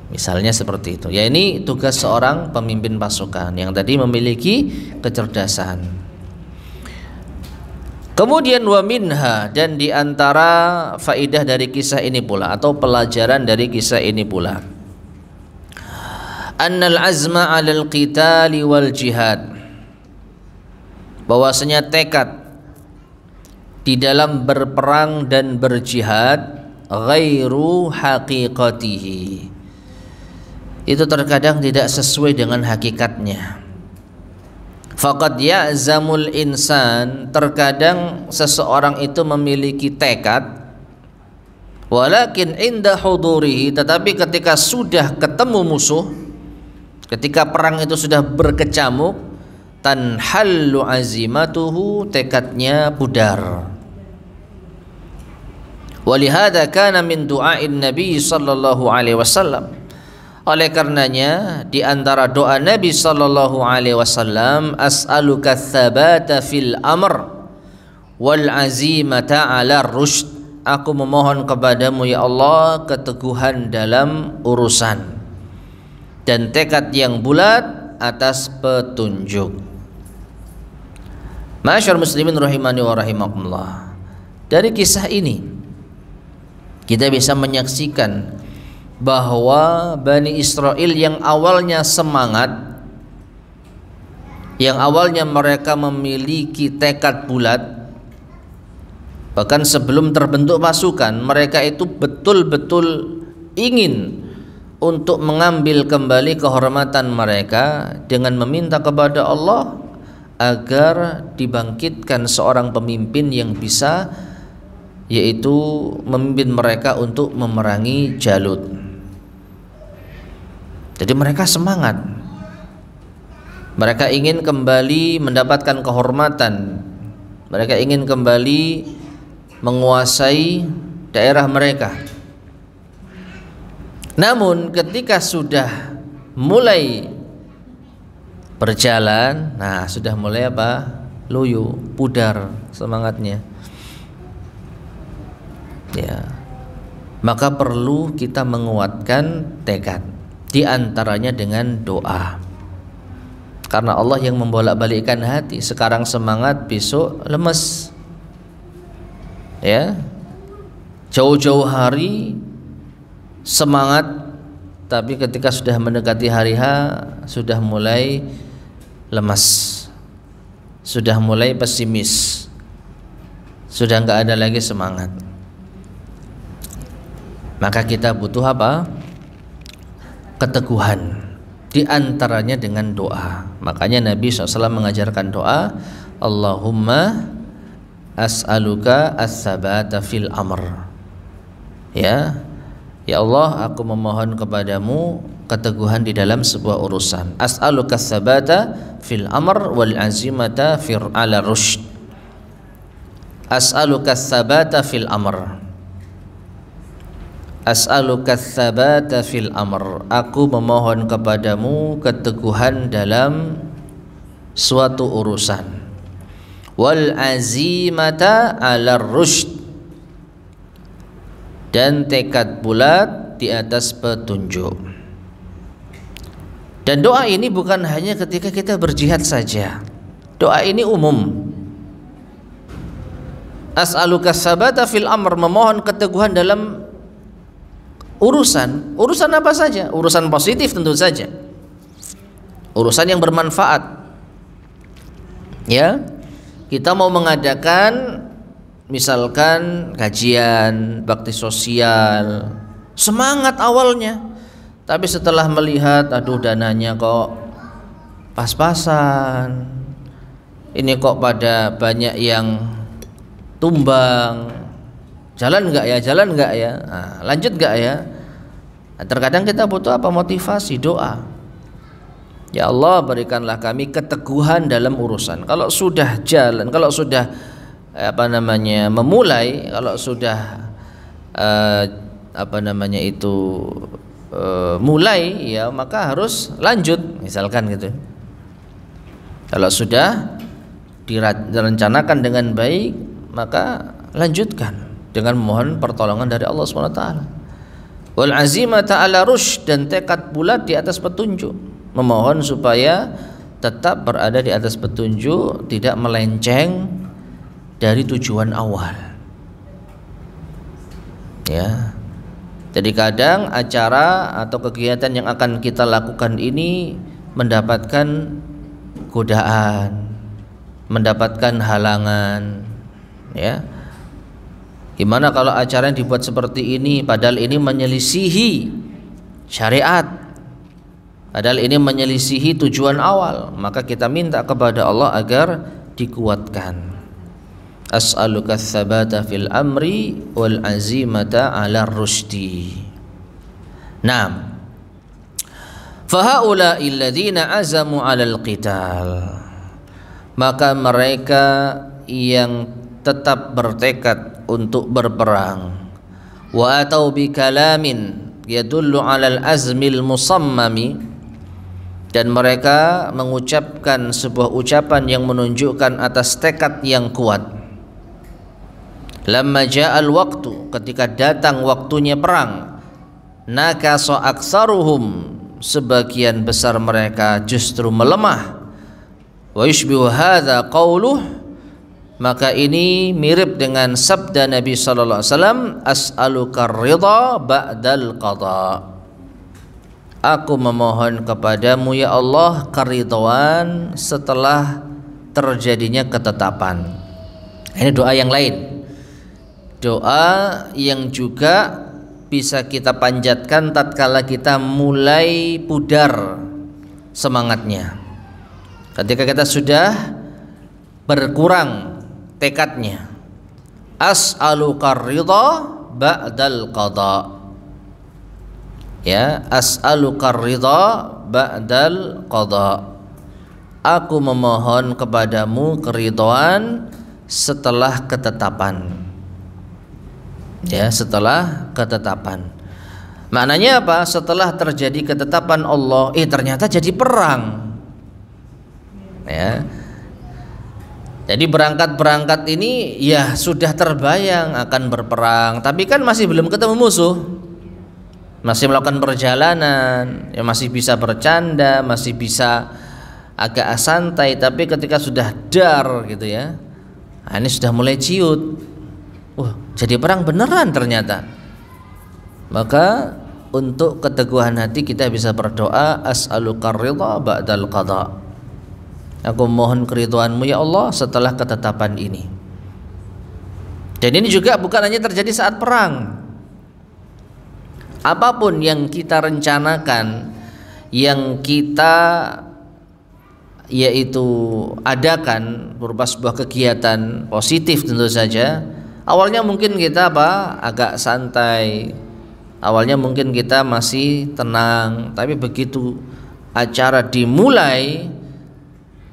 Misalnya seperti itu. Ya, ini tugas seorang pemimpin pasukan yang tadi memiliki kecerdasan. Kemudian wa minha, dan di antara faidah dari kisah ini pula atau pelajaran dari kisah ini pula, annal azma 'alal qitali wal jihad, bahwasanya tekad di dalam berperang dan berjihad ghairu haqiqatihi, itu terkadang tidak sesuai dengan hakikatnya. Faqad ya'zamul insan, terkadang seseorang itu memiliki tekad, walakin inda hudurihi, tetapi ketika sudah ketemu musuh, ketika perang itu sudah berkecamuk, tanhallu azimatuhu, tekadnya pudar. Walihada kana min du'ain Nabi sallallahu alaihi wasallam, oleh karenanya di antara doa Nabi sallallahu alaihi wasallam, as'aluka tsabata fil amr wal azimata 'ala rusyd, aku memohon kepadamu ya Allah keteguhan dalam urusan dan tekad yang bulat atas petunjuk. Ma'asyar muslimin rahimani wa rahimakumullah, dari kisah ini kita bisa menyaksikan bahwa Bani Israel yang awalnya semangat, yang awalnya mereka memiliki tekad bulat, bahkan sebelum terbentuk pasukan mereka itu betul-betul ingin untuk mengambil kembali kehormatan mereka dengan meminta kepada Allah agar dibangkitkan seorang pemimpin yang bisa, yaitu memimpin mereka untuk memerangi Jalut. Jadi mereka semangat, mereka ingin kembali mendapatkan kehormatan, mereka ingin kembali menguasai daerah mereka. Namun ketika sudah mulai berjalan, nah sudah mulai apa? Loyo, pudar semangatnya. Ya. Maka perlu kita menguatkan tekad, di antaranya dengan doa. Karena Allah yang membolak-balikkan hati, sekarang semangat, besok lemes. Ya. Jauh-jauh hari semangat, tapi ketika sudah mendekati hari H sudah mulai lemas, sudah mulai pesimis, sudah enggak ada lagi semangat. Maka kita butuh apa? Keteguhan, di antaranya dengan doa. Makanya Nabi SAW mengajarkan doa, Allahumma as'aluka as-sabata fil amr. Ya, ya Allah, aku memohon kepadamu keteguhan di dalam sebuah urusan. As'aluka as-sabata fil amr wal azimata ala rushd. As'aluka as-sabata fil amr. As'aluka as-sabata fil amr. Aku memohon kepadamu keteguhan dalam suatu urusan. Wal azimata ala rushd, dan tekad bulat di atas petunjuk. Dan doa ini bukan hanya ketika kita berjihad saja. Doa ini umum. As'aluka as-sabata fil amr, memohon keteguhan dalam urusan apa saja, urusan positif tentu saja, urusan yang bermanfaat. Ya, kita mau mengadakan misalkan kajian bakti sosial, semangat awalnya, tapi setelah melihat aduh dananya kok pas-pasan, ini kok pada banyak yang tumbang, jalan enggak ya, nah, lanjut enggak ya. Nah, terkadang kita butuh apa? Motivasi, doa. Ya Allah, berikanlah kami keteguhan dalam urusan. Kalau sudah jalan, kalau sudah memulai, kalau sudah mulai, ya maka harus lanjut, misalkan gitu. Kalau sudah direncanakan dengan baik, maka lanjutkan dengan memohon pertolongan dari Allah SWT. Wal azimata ala rushd, dan tekad bulat di atas petunjuk, memohon supaya tetap berada di atas petunjuk, tidak melenceng dari tujuan awal. Ya. Jadi kadang acara atau kegiatan yang akan kita lakukan ini mendapatkan godaan, mendapatkan halangan, ya. Gimana kalau acara yang dibuat seperti ini padahal ini menyelisihi syariat, padahal ini menyelisihi tujuan awal? Maka kita minta kepada Allah agar dikuatkan. As'aluka ats-tsabata fil amri wal azimata 'ala rusydi. Naam. Fa haula'il ladzina azamu 'alal qital. Maka mereka yang tetap bertekad untuk berperang, wa atau bi kalamin yadullu 'alal azmil musammami, dan mereka mengucapkan sebuah ucapan yang menunjukkan atas tekad yang kuat. Lamma ja'al waktu, ketika datang waktunya perang, nakasa aksaruhum, sebagian besar mereka justru melemah. Wa yushbihu hadza qauluh, maka ini mirip dengan sabda Nabi sallallahu alaihi wasallam, as'aluka ridha ba'dal qada. Aku memohon kepadamu ya Allah keridhaan setelah terjadinya ketetapan. Ini doa yang lain, doa yang juga bisa kita panjatkan tatkala kita mulai pudar semangatnya, ketika kita sudah berkurang tekadnya. As'aluka ridha ba'dal qada. Ya, as'aluka ridha ba'dal qada. Aku memohon kepadamu keridhaan setelah ketetapan. Ya, setelah ketetapan. Maknanya apa? Setelah terjadi ketetapan Allah, ternyata jadi perang. Ya. Jadi berangkat ini ya sudah terbayang akan berperang, tapi kan masih belum ketemu musuh, masih melakukan perjalanan, ya masih bisa bercanda, masih bisa agak santai. Tapi ketika sudah dar gitu ya, ini sudah mulai ciut, jadi perang beneran ternyata. Maka untuk keteguhan hati kita bisa berdoa, as'aluka ridha ba'dal qada. Aku mohon keridhaanmu ya Allah setelah ketetapan ini. Dan ini juga bukan hanya terjadi saat perang. Apapun yang kita rencanakan, yang kita yaitu adakan berupa sebuah kegiatan positif tentu saja, awalnya mungkin kita agak santai, awalnya mungkin kita masih tenang, tapi begitu acara dimulai,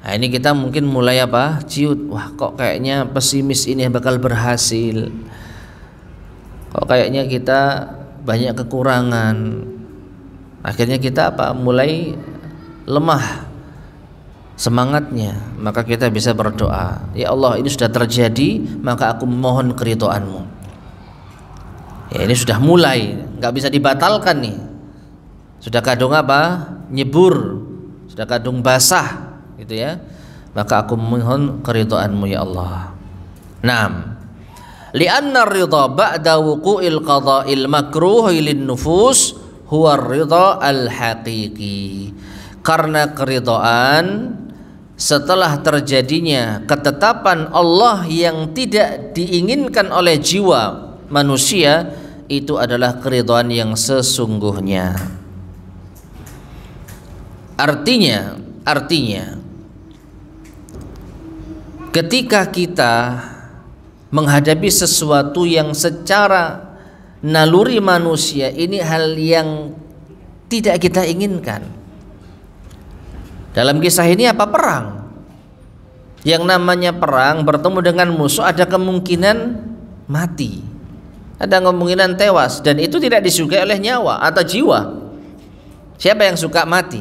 ini kita mungkin mulai ciut, wah kok kayaknya pesimis ini bakal berhasil, kok kayaknya kita banyak kekurangan. Akhirnya kita mulai lemah semangatnya. Maka kita bisa berdoa, ya Allah ini sudah terjadi, maka aku mohon keridhaanmu. Ya ini sudah mulai, nggak bisa dibatalkan nih. Sudah kadung nyebur, sudah kadung basah gitu ya, maka aku mohon keridhaanmu ya Allah. Naam, li'anna ridha ba'da wuqu'il qada'il makruhi lin nufus huwa ridha al haqiqi. Karena keridhaan setelah terjadinya ketetapan Allah yang tidak diinginkan oleh jiwa manusia, itu adalah keridhaan yang sesungguhnya. Artinya ketika kita menghadapi sesuatu yang secara naluri manusia ini hal yang tidak kita inginkan. Dalam kisah ini perang. Yang namanya perang, bertemu dengan musuh, ada kemungkinan mati, ada kemungkinan tewas, dan itu tidak disukai oleh nyawa atau jiwa. Siapa yang suka mati?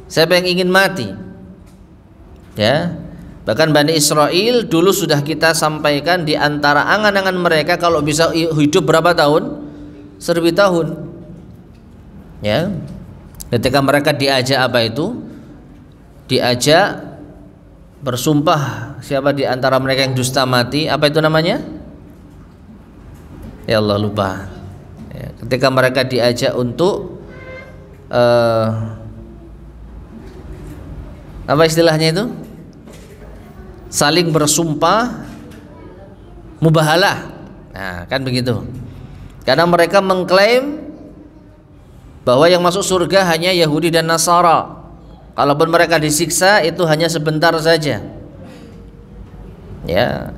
Siapa yang ingin mati? Ya, bahkan Bani Israel dulu sudah kita sampaikan, di antara angan-angan mereka kalau bisa hidup berapa tahun? 1000 tahun. Ya, ketika mereka diajak diajak bersumpah, siapa di antara mereka yang dusta mati, apa itu namanya? Ya Allah lupa. Ya, ketika mereka diajak untuk apa istilahnya itu? Saling bersumpah mubahalah. Nah, kan begitu. Karena mereka mengklaim bahwa yang masuk surga hanya Yahudi dan Nasara. Kalaupun mereka disiksa itu hanya sebentar saja. Ya.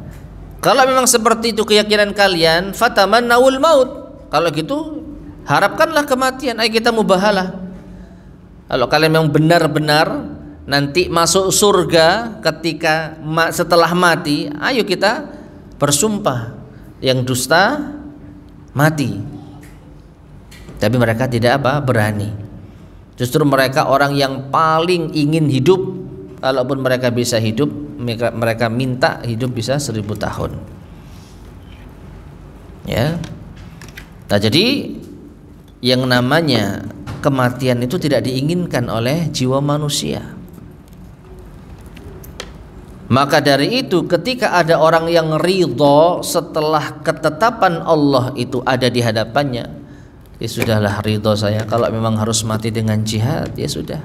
Kalau memang seperti itu keyakinan kalian, fatamannawul maut. Kalau gitu, harapkanlah kematian. Ayo kita mubahalah. Kalau kalian memang benar-benar nanti masuk surga ketika setelah mati, ayo kita bersumpah. Yang dusta mati. Tapi mereka tidak berani. Justru mereka orang yang paling ingin hidup. Kalaupun mereka bisa hidup, mereka minta hidup bisa 1000 tahun. Ya. Nah, jadi yang namanya kematian itu tidak diinginkan oleh jiwa manusia. Maka dari itu ketika ada orang yang ridho setelah ketetapan Allah itu ada di hadapannya, ya sudahlah, ridho saya kalau memang harus mati dengan jihad, ya sudah.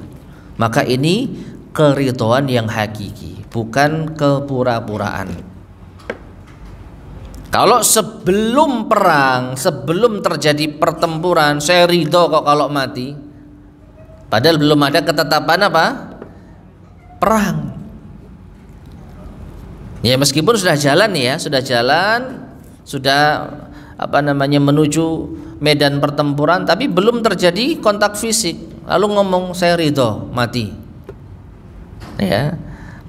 Maka ini keridhoan yang hakiki, bukan kepura-puraan. Kalau sebelum perang, sebelum terjadi pertempuran, saya ridho kok kalau mati, padahal belum ada ketetapan apa? Perang. Ya meskipun sudah jalan ya, sudah menuju medan pertempuran, tapi belum terjadi kontak fisik. Lalu ngomong saya ridho mati. Ya.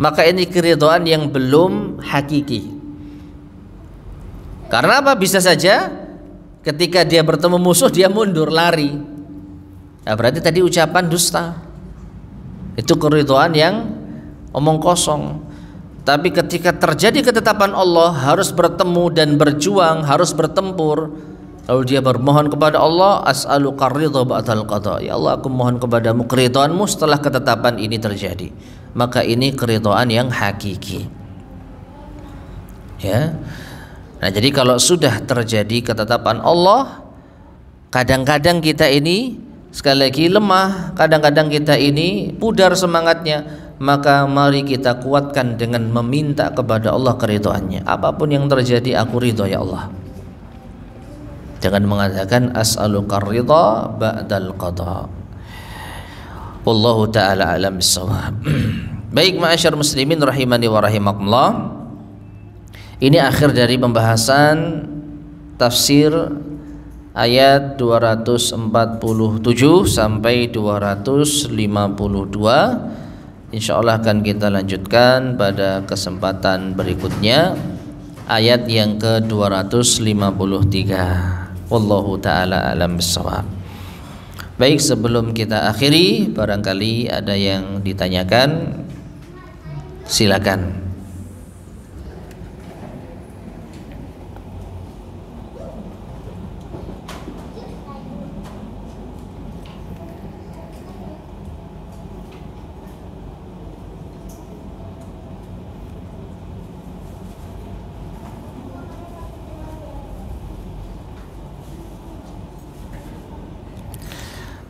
Maka ini keridhaan yang belum hakiki. Karena apa? Bisa saja ketika dia bertemu musuh dia mundur, lari. Nah, berarti tadi ucapan dusta. Itu keridhaan yang omong kosong. Tapi ketika terjadi ketetapan Allah, harus bertemu dan berjuang, harus bertempur, lalu dia bermohon kepada Allah, as'aluka ridha ba'dal qada, ya Allah aku mohon kepadamu keridhaanmu setelah ketetapan ini terjadi. Maka ini keridhaan yang hakiki. Ya. Nah, jadi kalau sudah terjadi ketetapan Allah, kadang-kadang kita ini sekali lagi lemah, kadang-kadang kita ini pudar semangatnya. Maka mari kita kuatkan dengan meminta kepada Allah keridhaannya. Apapun yang terjadi aku ridho ya Allah. Jangan mengatakan as'aluka ridha ba'dal qada. Wallahu ta'ala alam bissawab. Baik ma'asyar muslimin rahimani wa rahimakumullah. Ini akhir dari pembahasan tafsir ayat 247 sampai 252. InsyaAllah akan kita lanjutkan pada kesempatan berikutnya, ayat yang ke-253. Wallahu ta'ala alam bissawab. Baik, sebelum kita akhiri, barangkali ada yang ditanyakan, silakan.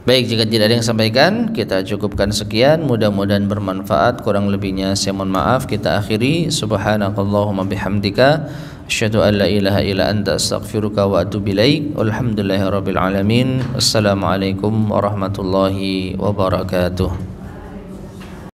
Baik, jika tidak ada yang sampaikan, kita cukupkan sekian. Mudah-mudahan bermanfaat. Kurang lebihnya saya mohon maaf. Kita akhiri. Subhanakallahumma bihamdika asyhadu an la ilaha illa anta astaghfiruka wa atubu ilaik. Walhamdulillahirabbil alamin. Assalamualaikum warahmatullahi wabarakatuh.